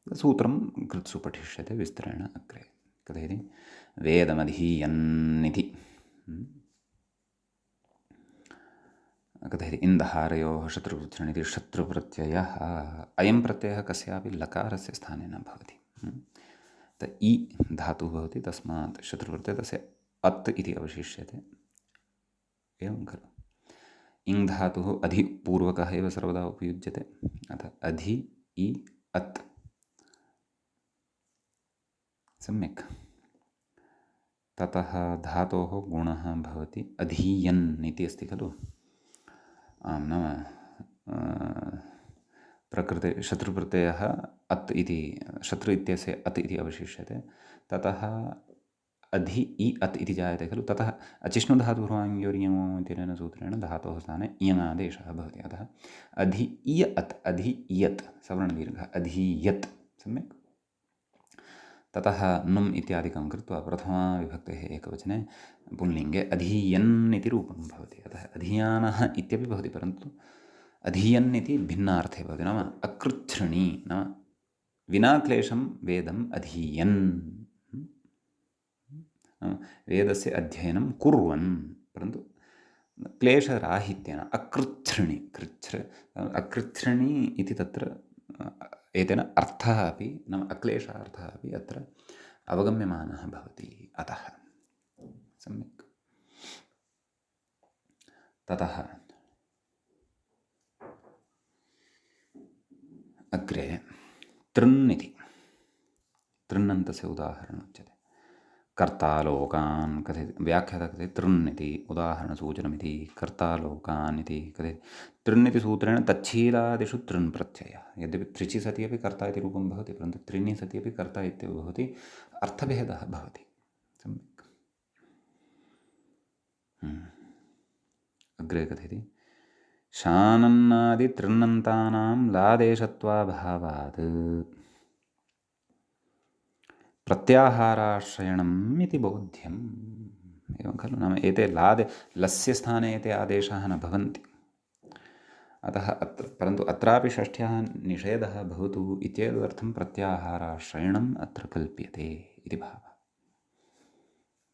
[SPEAKER 1] सूत्रं कृत्सु पठिष्यते विस्तरेण अग्रे। कथयति वेदमधीयन् इति। कथयति इन्धारयोः शत्रुकृत्स्नि इति शत्रुप्रत्ययः। अयं प्रत्ययः कस्यापि लकारस्य स्थाने न भवति। त इ धातुः भवति, तस्मात् शत्रुप्रत्ययः तस्य अत् इति अवशिष्यते। एवं खलु। इङ् धातुः अधिपूर्वकः एव सर्वदा उपयुज्यते। अतः अधि इ अत्। सम्यक्। ततः धातोः गुणः भवति अधीयन् इति अस्ति खलु। आं, नाम प्रकृते शत्रुप्रत्ययः अत् इति, शत्रु इत्यस्य अत् इति अवशिष्यते। ततः अधि इ अत् इति जायते खलु। ततः अचिष्णुधातुर्वाङ्योर्यमो इत्यनेन सूत्रेण धातोः स्थाने इयङादेशः भवति। अतः अधि इय अत्, अधि इयत् सवर्णदीर्घः, अधीयत्। सम्यक्। ततः नुम् इत्यादिकं कृत्वा प्रथमाविभक्तेः एकवचने पुल्लिङ्गे अधीयन् इति रूपं भवति। अतः अधीयानः इत्यपि भवति, परन्तु अधीयन् इति भिन्नार्थे भवति। नाम अकृच्छ्रणी, नाम विना क्लेशं वेदम् अधीयन्, वेदस्य अध्ययनं कुर्वन्, परन्तु क्लेशराहित्येन अकृच्छ्रणी। अकृच्छ्रणी इति तत्र एतेन अर्थः अपि, नाम अक्लेशार्थः अपि अत्र अवगम्यमानः भवति। अतः सम्यक्। ततः अग्रे तृन् इति, तृन्नन्तस्य उदाहरणम् उच्यते। कर्तालोकान् कथयति, व्याख्याता कथयति तृन् इति उदाहरणसूचनमिति। कर्तालोकान् इति कथयति। तृन् इति सूत्रेण तच्छीलादिषु तृन् प्रत्ययः। यद्यपि त्रिचि सति अपि कर्ता इति रूपं भवति, परन्तु त्रीणि सति अपि कर्ता इत्येव भवति, अर्थभेदः भवति। सम्यक्। अग्रे कथयति शानन्नादितृन्नन्तानां लादेशत्वाभावात् प्रत्याहाराश्रयणम् इति बोध्यम्। एवं खलु। नाम एते लस्य स्थाने एते आदेशाः न भवन्ति। अतः परन्तु अत्रापि षष्ठ्याः निषेधः भवतु इत्येतदर्थं प्रत्याहाराश्रयणम् अत्र कल्प्यते इति भावः।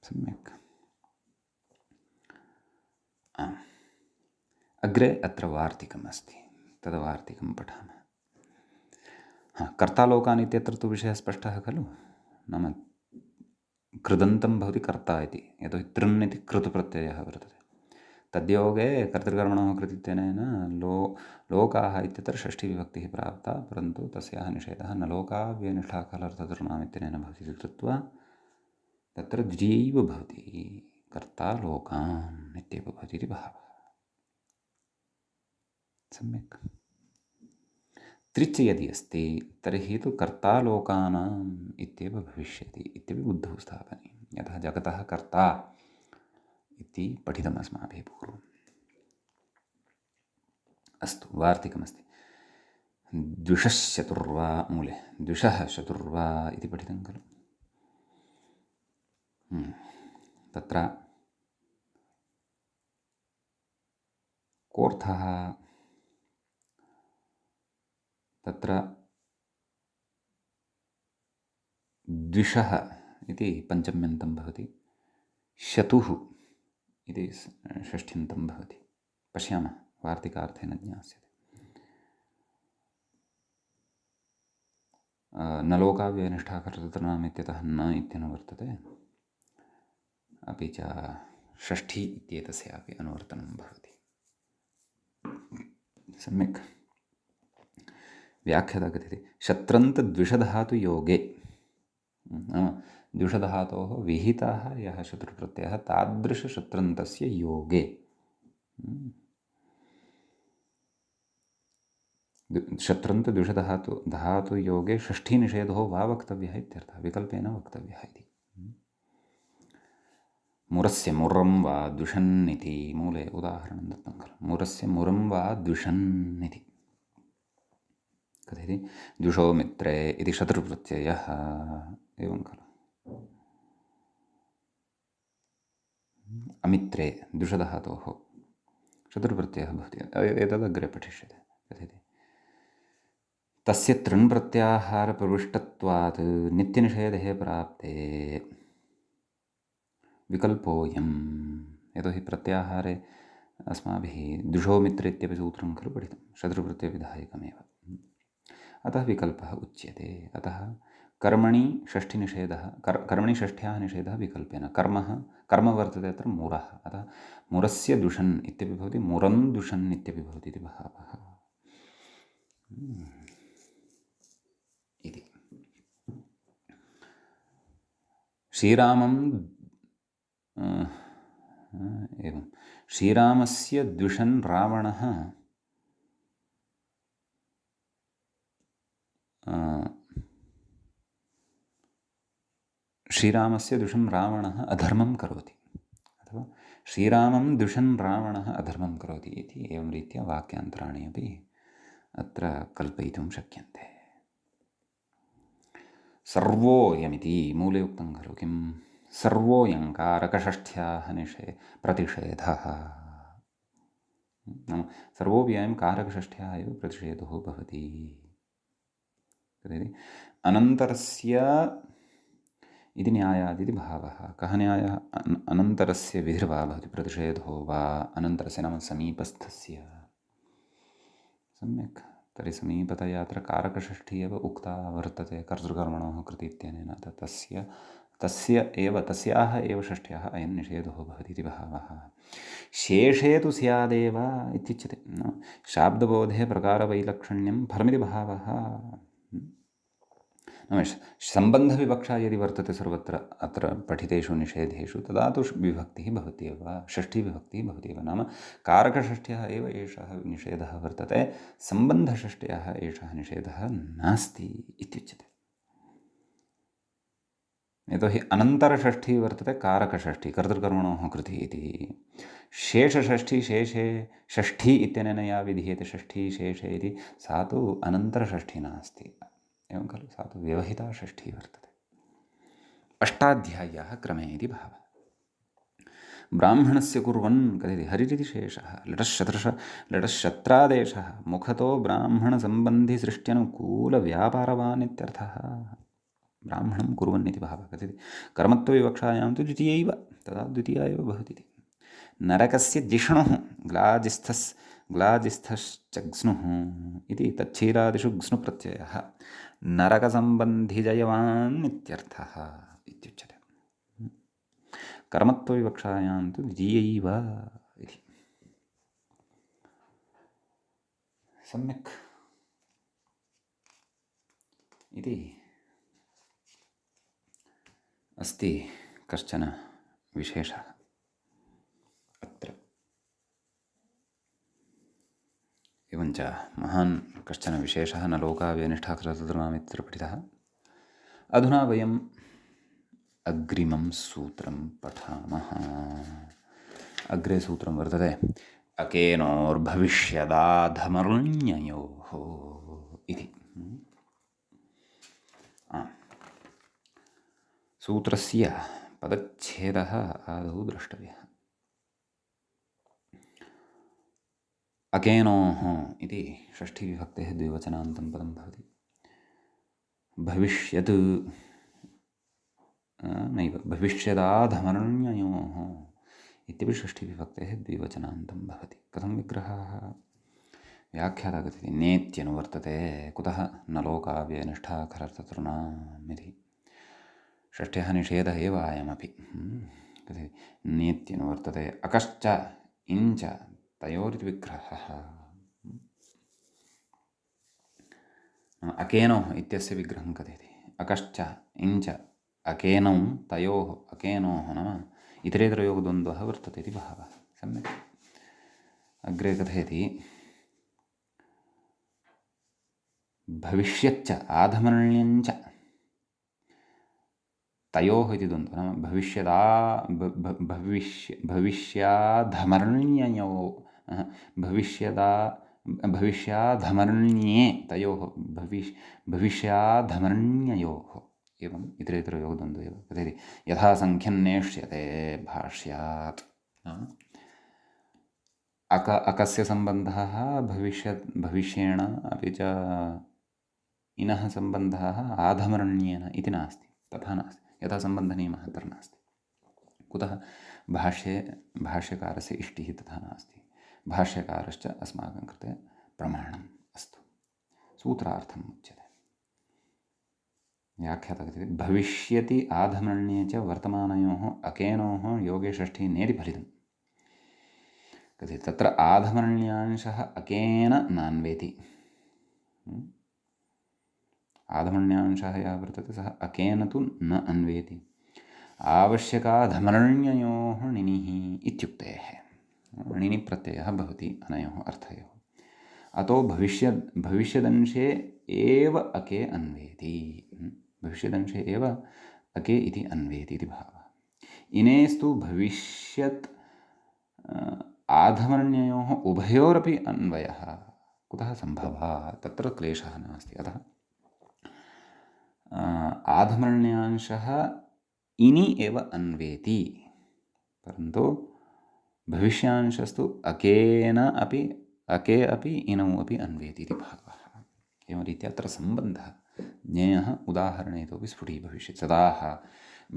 [SPEAKER 1] सम्यक्। अग्रे अत्र वार्तिकम् अस्ति, तद्वार्तिकं पठामः। कर्तालोकान् इत्यत्र तु विषयः स्पष्टः खलु। नाम कृदन्तं भवति कर्ता इति, यतोहि तृन् इति कृत् प्रत्ययः वर्तते। तद्योगे कर्तृकर्मणः कृतित्वेन लोकाः इत्यत्र षष्ठीविभक्तिः प्राप्ता, परन्तु तस्याः निषेधः न लोकाव्यनिष्ठाकालार्थतृणाम् इत्यनेन भवति इति कृत्वा तत्र द्वितीयैव भवति, कर्ता लोकान् इत्येव भवति इति भावः। सम्यक्। त्रिच् यदि अस्ति तर्हि तु कर्तालोकानाम् इत्येव भविष्यति इत्यपि बुद्धौ स्थापनीयं। यतः जगतः कर्ता इति पठितम् अस्माभिः पूर्वम्। अस्तु, वार्तिकमस्ति। द्विषश्चतुर्वा मूले द्विषः चतुर्वा इति पठितं खलु। तत्र कोऽर्थः? तत्र द्विषः इति पञ्चम्यन्तं भवति, शतुः इति षष्ठ्यन्तं भवति। पश्यामः, वार्तिकार्थेन ज्ञास्यते। न लोकाव्यनिष्ठाकर्तॄणाम् इत्यतः न इत्यनु वर्तते, अपि च षष्ठी इत्येतस्यापि अनुवर्तनं भवति। सम्यक्। व्याख्याता कथयति शत्रन्तद्विषधातुयोगे, द्विषधातोः विहितः यः शत्रुप्रत्ययः तादृशशत्रन्तस्य योगे, शत्रन्तद्विषधातुयोगे षष्ठीनिषेधो वा वक्तव्यः इत्यर्थः, विकल्पेन वक्तव्यः इति। मुरस्य मुरं वा द्विषन् इति मूले उदाहरणं दत्तं खलु। मुरस्य मुरं वा द्विषन् इति कथयति। द्विषो मित्रे इति शत्रुप्रत्ययः, एवं खलु। अमित्रे द्विषधातोः शत्रुप्रत्ययः भवति। एतदग्रे पठिष्यते। कथयति तस्य तृन् प्रत्याहारप्रविष्टत्वात् नित्यनिषेधे प्राप्ते विकल्पोऽयम्। यतोहि प्रत्याहारे अस्माभिः द्विषो मित्र इत्यपि सूत्रं खलु पठितं, शत्रुप्रत्ययविधायकमेव। अतः विकल्पः उच्यते। अतः कर्मणि षष्ठिनिषेधः कर्मणि षष्ठ्याः निषेधः विकल्पेन कर्म वर्तते अत्र मुरः अतः मुरस्य दुषन् इत्यपि भवति मुरं दुषन् इत्यपि भवति इति भावः इति श्रीरामं एवं श्रीरामस्य द्विषन् रावणः श्रीरामस्य द्विषन् रावणः अधर्मं करोति अथवा श्रीरामं द्विषन् रावणः अधर्मं करोति इति एवं रीत्या वाक्यान्तराणि अपि अत्र कल्पयितुं शक्यन्ते सर्वोऽयमिति मूले उक्तं खलु किं सर्वोऽयं कारकषष्ठ्याः प्रतिषेधः नाम सर्वोऽपि अयं कारकषष्ठ्याः एव प्रतिषेधो भवति तर्हि अनन्तरस्य इति न्यायादिति भावः कः न्यायः अनन्तरस्य विधिर्वा भवति प्रतिषेधो वा अनन्तरस्य नाम समीपस्थस्य सम्यक् तर्हि समीपतया अत्र कारकषष्ठी एव उक्ता वर्तते कर्तृकर्मणोः कृति इत्यनेन तस्याः एव षष्ठ्याः अयं निषेधो भवति इति भावः शेषे तु स्यादेव इत्युच्यते शाब्दबोधे प्रकारवैलक्षण्यं फलमिति भावः नाम सम्बन्धविवक्षा यदि वर्तते सर्वत्र अत्र पठितेषु निषेधेषु तदा तु विभक्तिः भवत्येव षष्ठीविभक्तिः भवत्येव नाम कारकषष्ठ्याः एव एषः निषेधः वर्तते सम्बन्धषष्ठ्याः एषः निषेधः नास्ति इत्युच्यते यतोहि अनन्तरषष्ठी वर्तते कारकषष्ठी कर्तृकर्मणोः कृति इति शेषषष्ठी शेषे षष्ठी इत्यनेन या विधीयते षष्ठी शेषे इति सा तु अनन्तरषष्ठी नास्ति एवं खलु सा तु व्यवहिता षष्ठी वर्तते अष्टाध्याय्याः क्रमे इति भावः ब्राह्मणस्य कुर्वन् कथयति हरिरिति शेषः लटश्शत्रादेशः मुखतो ब्राह्मणसम्बन्धिसृष्ट्यनुकूलव्यापारवान् इत्यर्थः ब्राह्मणं कुर्वन् इति भावः कथयति कर्मत्वविवक्षायां तु द्वितीयैव तदा द्वितीया एव भवति इति नरकस्य जिष्णुः ग्लाजिस्थश्चग्स्नुः इति तच्छीलादिषु ग्स्नुप्रत्ययः नरकसम्बन्धिजयवान् इत्यर्थः इत्युच्यते कर्मत्वविवक्षायां तु द्वितीयैव इति सम्यक् इति अस्ति कश्चन विशेषः अत्र एवञ्च महान् कश्चन विशेषः न लोकाव्यनिष्ठाकृततृणामित्यत्र पठितः अधुना वयम् अग्रिमं सूत्रं पठामः अग्रे सूत्रं वर्तते अकेनोर्भविष्यदाधमर्ण्ययोः इति सूत्रस्य पदच्छेदः आदौ द्रष्टव्यः अकेनोः इति षष्ठीविभक्तेः द्विवचनान्तं पदं भवति भविष्यत् नैव भविष्यदाधमर्ण्ययोः इत्यपि षष्ठीविभक्तेः द्विवचनान्तं भवति कथं विग्रहाः व्याख्याता कथयति नेत्यनुवर्तते कुतः न लोकाव्यनिष्ठाखरर्थतृणाम् इति षष्ठ्यः निषेधः एव अयमपि कथयति नेत्यनुवर्तते अकश्च इञ्च तयोरिति विग्रहः अकेनोः इत्यस्य विग्रहं कथयति अकश्च इञ्च अकेनौ तयोः अकेनोः नाम इतरेतरयोगद्वन्द्वः वर्तते इति भावः सम्यक् अग्रे कथयति भविष्यच्च आधमर्ण्यञ्च तयोः इति द्वन्द्वः नाम भविष्याधमर्ण्ययो भविष्याधमर्ण्ये तयोः भविष्याधमर्ण्ययोः एवम् इतरेतरयोगद्वन्द्वः एव कथयति यथा सङ्ख्यन्नेष्यते भाष्यात् अकस्य सम्बन्धः भविष्येण अपि च इनः सम्बन्धः आधमर्ण्येन इति नास्ति तथा नास्ति यथा सम्बन्धनियमः अत्र नास्ति कुतः भाष्यकारस्य इष्टिः तथा नास्ति भाष्यकारश्च अस्माकं कृते प्रमाणम् अस्तु सूत्रार्थम् उच्यते व्याख्याता कथयति भविष्यति आधमर्ण्ये च वर्तमानयोः अकेनोः योगे षष्ठी नेति फलितम् कथयति तत्र आधमर्ण्यांशः अकेन नान्वेति आधमर्ण्यांशः यः वर्तते सः अकेन तु न अन्वेति आवश्यकाधमर्ण्ययोः णिनिः इत्युक्तेः णिनि प्रत्ययः भवति अनयोः अर्थयोः अतो भविष्यदंशे एव अके अन्वेति भविष्यदंशे एव अके इति अन्वेति इति भावः इनेस्तु भविष्यत् आधमर्ण्ययोः उभयोरपि अन्वयः कुतः सम्भवः तत्र क्लेशः नास्ति अतः आधमर्ण्यांशः इनि एव अन्वेति परन्तु भविष्यांशस्तु अकेन अपि अके अपि इनौ अपि अन्वेति इति भावः एवं रीत्या अत्र सम्बन्धः ज्ञेयः उदाहरणे इतोपि स्फुटीभविष्यति सदाः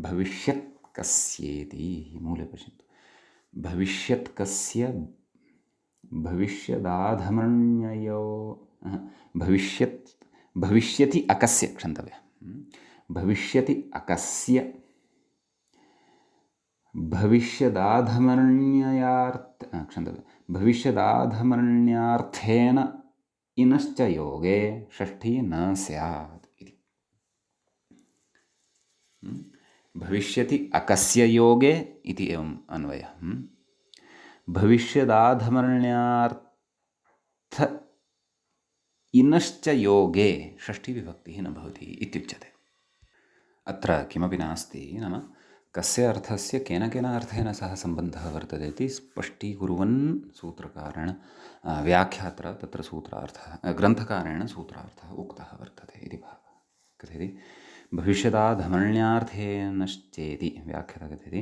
[SPEAKER 1] भविष्यत् कस्येति मूले पश्यन्तु भविष्यत् कस्य भविष्यदाधमर्ण्ययो भविष्यति अकस्य क्षन्तव्यः भविष्यति अकस्य भविष्यदाधमर्ण्यार्थेन इनश्च योगे षष्ठी न स्यात् इति भविष्यति अकस्य योगे इति एवम् अन्वयः भविष्यदाधमर्ण्यार्थ इनश्च योगे षष्ठी विभक्तिः न भवति इत्युच्यते अत्र किमपि नास्ति नाम कस्य अर्थस्य केन केन अर्थेन सह सम्बन्धः वर्तते इति स्पष्टीकुर्वन् सूत्रकारेण व्याख्यात्र तत्र सूत्रार्थः ग्रन्थकारेण सूत्रार्थः उक्तः वर्तते इति भावः कथयति भविष्यदाधमर्ण्यार्थेनश्चेति व्याख्याता कथयति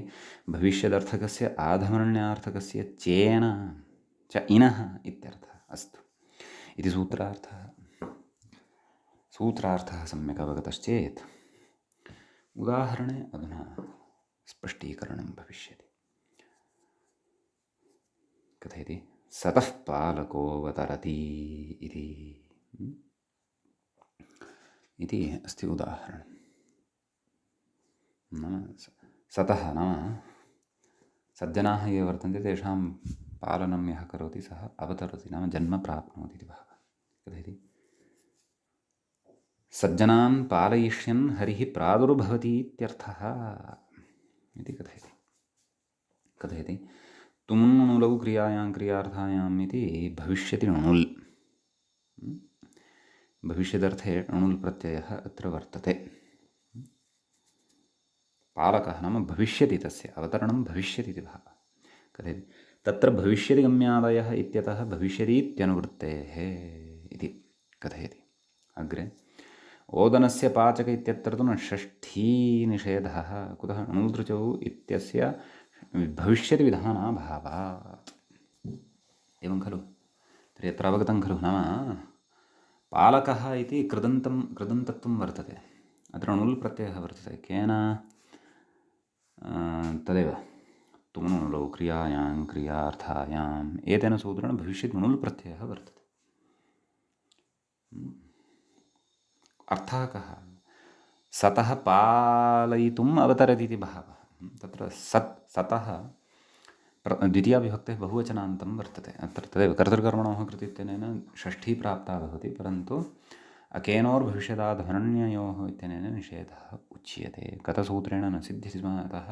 [SPEAKER 1] भविष्यदर्थकस्य आधमर्ण्यार्थकस्य चेन च इनः इत्यर्थः अस्तु इति सूत्रार्थः सम्यक् अवगतश्चेत् उदाहरणे अधुना स्पष्टीकरणं भविष्यति कथयति सतः पालकोऽवतरति इति अस्ति उदाहरणं नाम सतः नाम सज्जनाः ये वर्तन्ते तेषां पालनं यः करोति सः अवतरति नाम जन्म प्राप्नोति इति भावः कथयति सज्जनान् पालयिष्यन् हरिः प्रादुर्भवति इत्यर्थः इति कथयति तुमुन्नुलौ क्रियायां क्रियार्थायाम् इति भविष्यति णुल् भविष्यदर्थे णुल् प्रत्ययः अत्र वर्तते पालकः नाम भविष्यति तस्य अवतरणं भविष्यति इति भावः कथयति तत्र भविष्यतिगम्यादयः इत्यतः भविष्यतीत्यनुवृत्तेः इति कथयति अग्रे ओदनस्य पाचक इत्यत्र तु न षष्ठीनिषेधः कुतः णुलृचौ इत्यस्य भविष्यतिविधानाभावात् एवं खलु तर्हि अत्र अवगतं खलु नाम पालकः इति कृदन्तत्वं वर्तते अत्र णुल् प्रत्ययः वर्तते केन तदेव तुमुनुलौ क्रियायां क्रियार्थायाम् एतेन सूत्रेण भविष्यति णुल् प्रत्ययः वर्तते अर्थः कः सतः पालयितुम् अवतरति इति भावः तत्र सतः द्वितीयाविभक्तेः बहुवचनान्तं वर्तते अत्र तदेव कर्तृकर्मणोः कृते इत्यनेन षष्ठी प्राप्ता भवति परन्तु अकेनोर्भविष्यदाधमर्ण्ययोः इत्यनेन निषेधः उच्यते गतसूत्रेण न सिद्ध्यति स्म अतः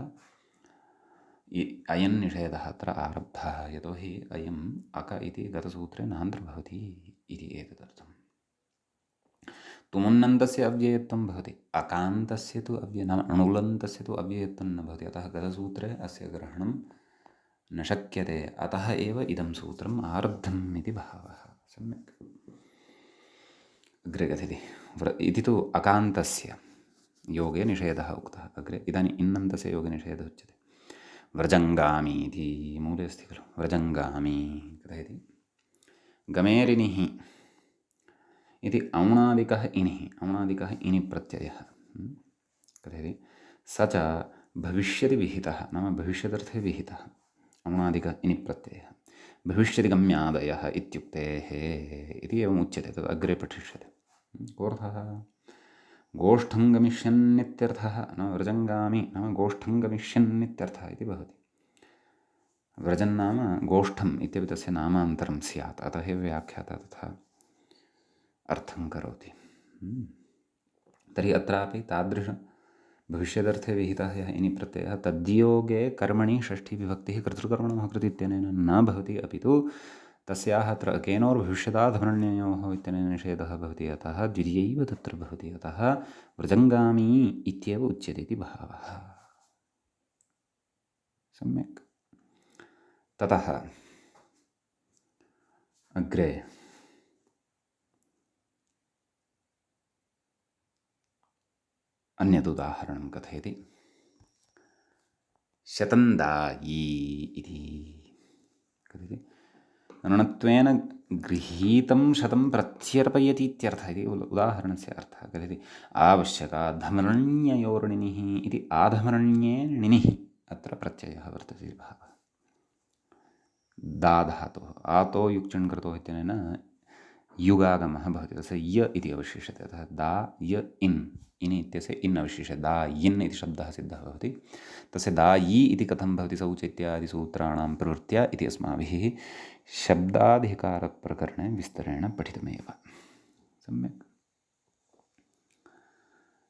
[SPEAKER 1] अयं निषेधः अत्र आरब्धः यतोहि अयम् अक इति गतसूत्रे नान्तर्भवति इति एतदर्थम् तुमुन्नन्तस्य अव्ययत्वं भवति अकान्तस्य तु नाम णुलन्तस्य तु अव्ययत्वं न भवति अतः गतसूत्रे अस्य ग्रहणं न शक्यते अतः एव इदं सूत्रम् आरब्धम् इति भावः सम्यक् अग्रे कथयति इति तु अकान्तस्य योगे निषेधः उक्तः अग्रे इदानीम् इन्नन्तस्य योगे निषेधः उच्यते व्रजङ्गामी इति मूले अस्ति खलु व्रजङ्गामी कथयति गमेरिनिः इति औणादिकः इनि प्रत्ययः कथयति स च भविष्यति विहितः नाम भविष्यदर्थे विहितः औणादिक इनि प्रत्ययः भविष्यतिगम्यादयः इत्युक्तेः इति एवम् उच्यते तद् अग्रे पठिष्यते कोऽर्थः गोष्ठं गमिष्यन्नित्यर्थः न व्रजङ्गामि नाम गोष्ठं गमिष्यन्नित्यर्थः इति भवति। व्रजन् नाम गोष्ठम् इत्यपि तस्य नामान्तरं स्यात्, अतः एव व्याख्याता तथा अर्थं करोति। तर्हि अत्रापि तादृश भविष्यदर्थे विहितः यः इनि प्रत्ययः तद्योगे कर्मणि षष्ठीविभक्तिः कर्तृकर्मणः कृति इत्यनेन न भवति, अपि तु तस्याः अत्र केनोर्भविष्यदाधमरण्ययोः इत्यनेन निषेधः भवति, अतः द्वितीयैव तत्र भवति, अतः व्रजङ्गामी इत्येव उच्यते इति भावः। सम्यक्। ततः अग्रे अन्यदुदाहरणं कथयति। शतन्दायी इति कथयति। ऋणत्वेन गृहीतं शतं प्रत्यर्पयति इत्यर्थः इति उदाहरणस्य अर्थः कथयति। आवश्यकाधमरण्ययोर्णिनिः इति आधमरण्ये णिनिः अत्र प्रत्ययः वर्तते भावः। दा धातुः आतो युक्चण् कृतोः इत्यनेन युगागमः भवति, तस्य य इति अवशिष्यते, अतः दा य इन् इनि इत्यस्य इन् अवशिष्यते, दा इन् इति शब्दः सिद्धः भवति। तस्य दा यि इति कथं भवति सौचित्यादिसूत्राणां प्रवृत्त्या इति अस्माभिः शब्दाधिकारप्रकरणे विस्तरेण पठितमेव। सम्यक्।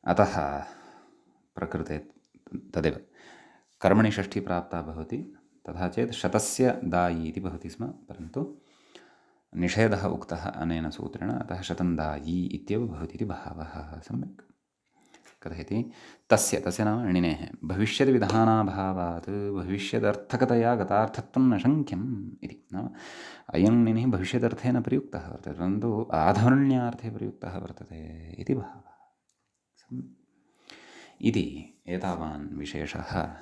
[SPEAKER 1] अतः प्रकृते तदेव कर्मणि षष्ठी प्राप्ता भवति, तथा चेत् शतस्य दायि इति भवति स्म, परन्तु निषेधः उक्तः अनेन सूत्रेण, अतः शतं दायी इत्येव भवति इति भावः। सम्यक्। कथयति तस्य नाम णिनेः भविष्यद्विधानाभावात् भविष्यदर्थकतया गतार्थत्वं न शङ्क्यम् इति, नाम अयं णिनिः भविष्यदर्थेन प्रयुक्तः वर्तते, परन्तु आधमरण्यार्थे प्रयुक्तः वर्तते इति भावः। इति एतावान् विशेषः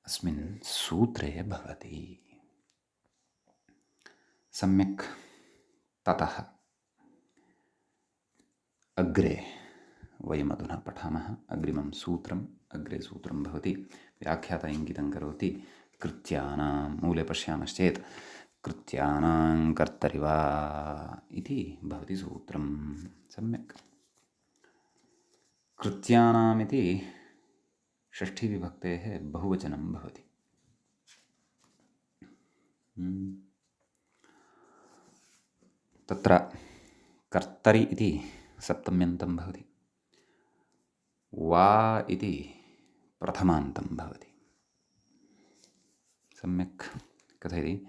[SPEAKER 1] अस्मिन् सूत्रे भवति। सम्यक्। ततः अग्रे वयमधुना पठामः अग्रिमं सूत्रम्। अग्रे सूत्रं भवति व्याख्याता इङ्गितं करोति कृत्यानां मूले पश्यामश्चेत् कृत्यानां कर्तरि वा इति भवति सूत्रं। सम्यक्। कृत्यानामिति षष्ठीविभक्तेः बहुवचनं भवति। तत्र कर्तरि इति सप्तम्यन्तं भवति, वा इति प्रथमान्तं भवति। सम्यक्। कथयति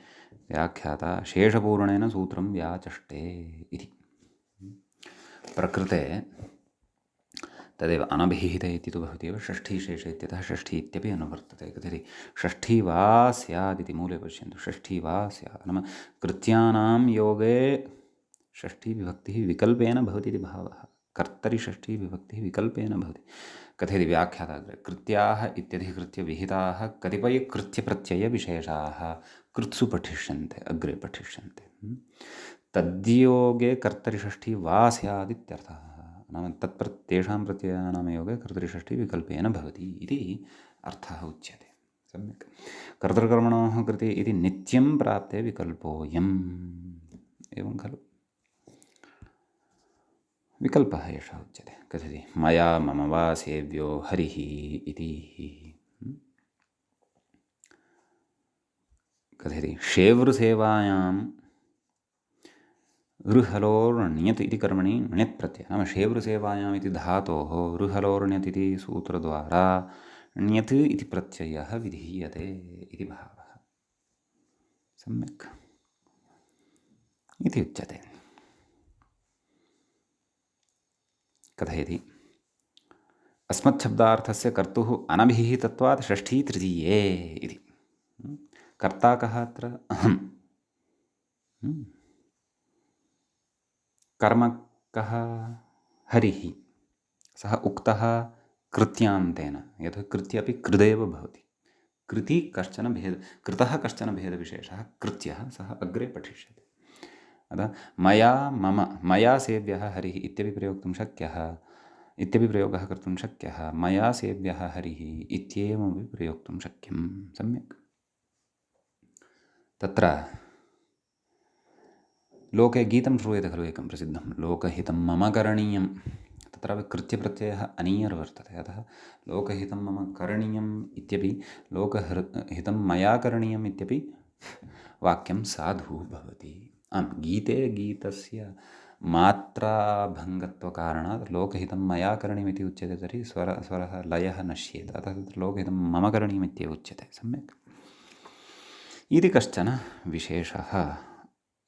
[SPEAKER 1] व्याख्याता शेषपूर्णेन सूत्रं व्याचष्टे इति। प्रकृते तदेव अनभिहिते इति तु भवति एव, षष्ठीशेषे इत्यतः षष्ठी इत्यपि अनुवर्तते। कथयति षष्ठी वा स्यादिति मूले पश्यन्तु, षष्ठी वा स्यात् नाम कृत्यानां योगे षष्ठीविभक्तिः विकल्पेन भवति इति भावः। कर्तरि षष्ठीविभक्तिः विकल्पेन भवति। कथयति व्याख्याता कृत्याः इत्यधिकृत्य विहिताः कतिपयकृत्यप्रत्ययविशेषाः कृत्सु पठिष्यन्ते, अग्रे पठिष्यन्ते। तद्योगे कर्तरिषष्ठी वा स्यादित्यर्थः, नाम तेषां प्रत्ययानां योगे कर्तरिषष्ठी विकल्पेन भवति इति अर्थः उच्यते। सम्यक्। कर्तृकर्मणोः कृते इति नित्यं प्राप्ते विकल्पोऽयम्, एवं खलु विकल्पः एषः उच्यते। कथयति मया मम वा सेव्यो हरिः इति। कथयति शेवृसेवायां ऋहलोर्ण्यत् इति कर्मणि ण्यत् प्रत्ययः, नाम शेवृसेवायाम् इति धातोः ऋहलोर्ण्यत् इति सूत्रद्वारा ण्यत् इति प्रत्ययः विधीयते इति भावः। सम्यक् इति उच्यते। कथयति अस्मच्छब्दार्थस्य कर्तुः अनभिहितत्वात् षष्ठी तृतीये इति। कर्ता कः अत्र? अहम्। कर्म कः? हरिः। सः उक्तः कृत्यान्तेन, यतः कृत्य अपि कृदेव भवति। कृति कश्चन भेद, कृतः कश्चन भेदविशेषः कृत्यः, सः अग्रे पठिष्यते। अतः मया मम मया सेव्यः हरिः इत्यपि प्रयोक्तुं शक्यः, इत्यपि प्रयोगः कर्तुं शक्यः, मया सेव्यः हरिः इत्येवमपि प्रयोक्तुं शक्यं। सम्यक्। तत्र लोके गीतं श्रूयते खलु एकं प्रसिद्धं, लोकहितं मम करणीयं, तत्रापि कृत्यप्रत्ययः अनीयर् वर्तते। अतः लोकहितं मम करणीयम् इत्यपि हितं मया करणीयम् इत्यपि वाक्यं साधुः भवति। आम्, गीते गीतस्य मात्राभङ्गत्वकारणात् लोकहितं मया करणीयमिति उच्यते, तर्हि स्वरः लयः नश्येत। अतः तत्र लोकहितं मम करणीयमित्येव उच्यते। सम्यक् इति कश्चन विशेषः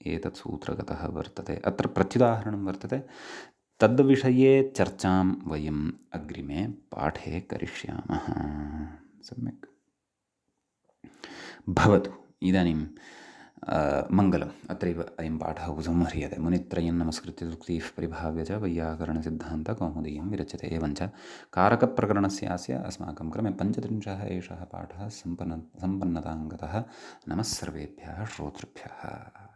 [SPEAKER 1] एतत् सूत्रगतः वर्तते। अत्र प्रत्युदाहरणं वर्तते। तद्विषये चर्चां वयम् अग्रिमे पाठे करिष्यामः। सम्यक् भवतु। इदानीं मङ्गलम्। अत्रैव अयं पाठः उपसंह्रियते। मुनित्रयं नमस्कृत्य सूक्तिः परिभाव्य च वैयाकरणसिद्धान्तकौमुदीयं विरच्यते। एवञ्च कारकप्रकरणस्यास्य अस्माकं क्रमे 35 एषः पाठः सम्पन्नतां गतः। नमः सर्वेभ्यः श्रोतृभ्यः।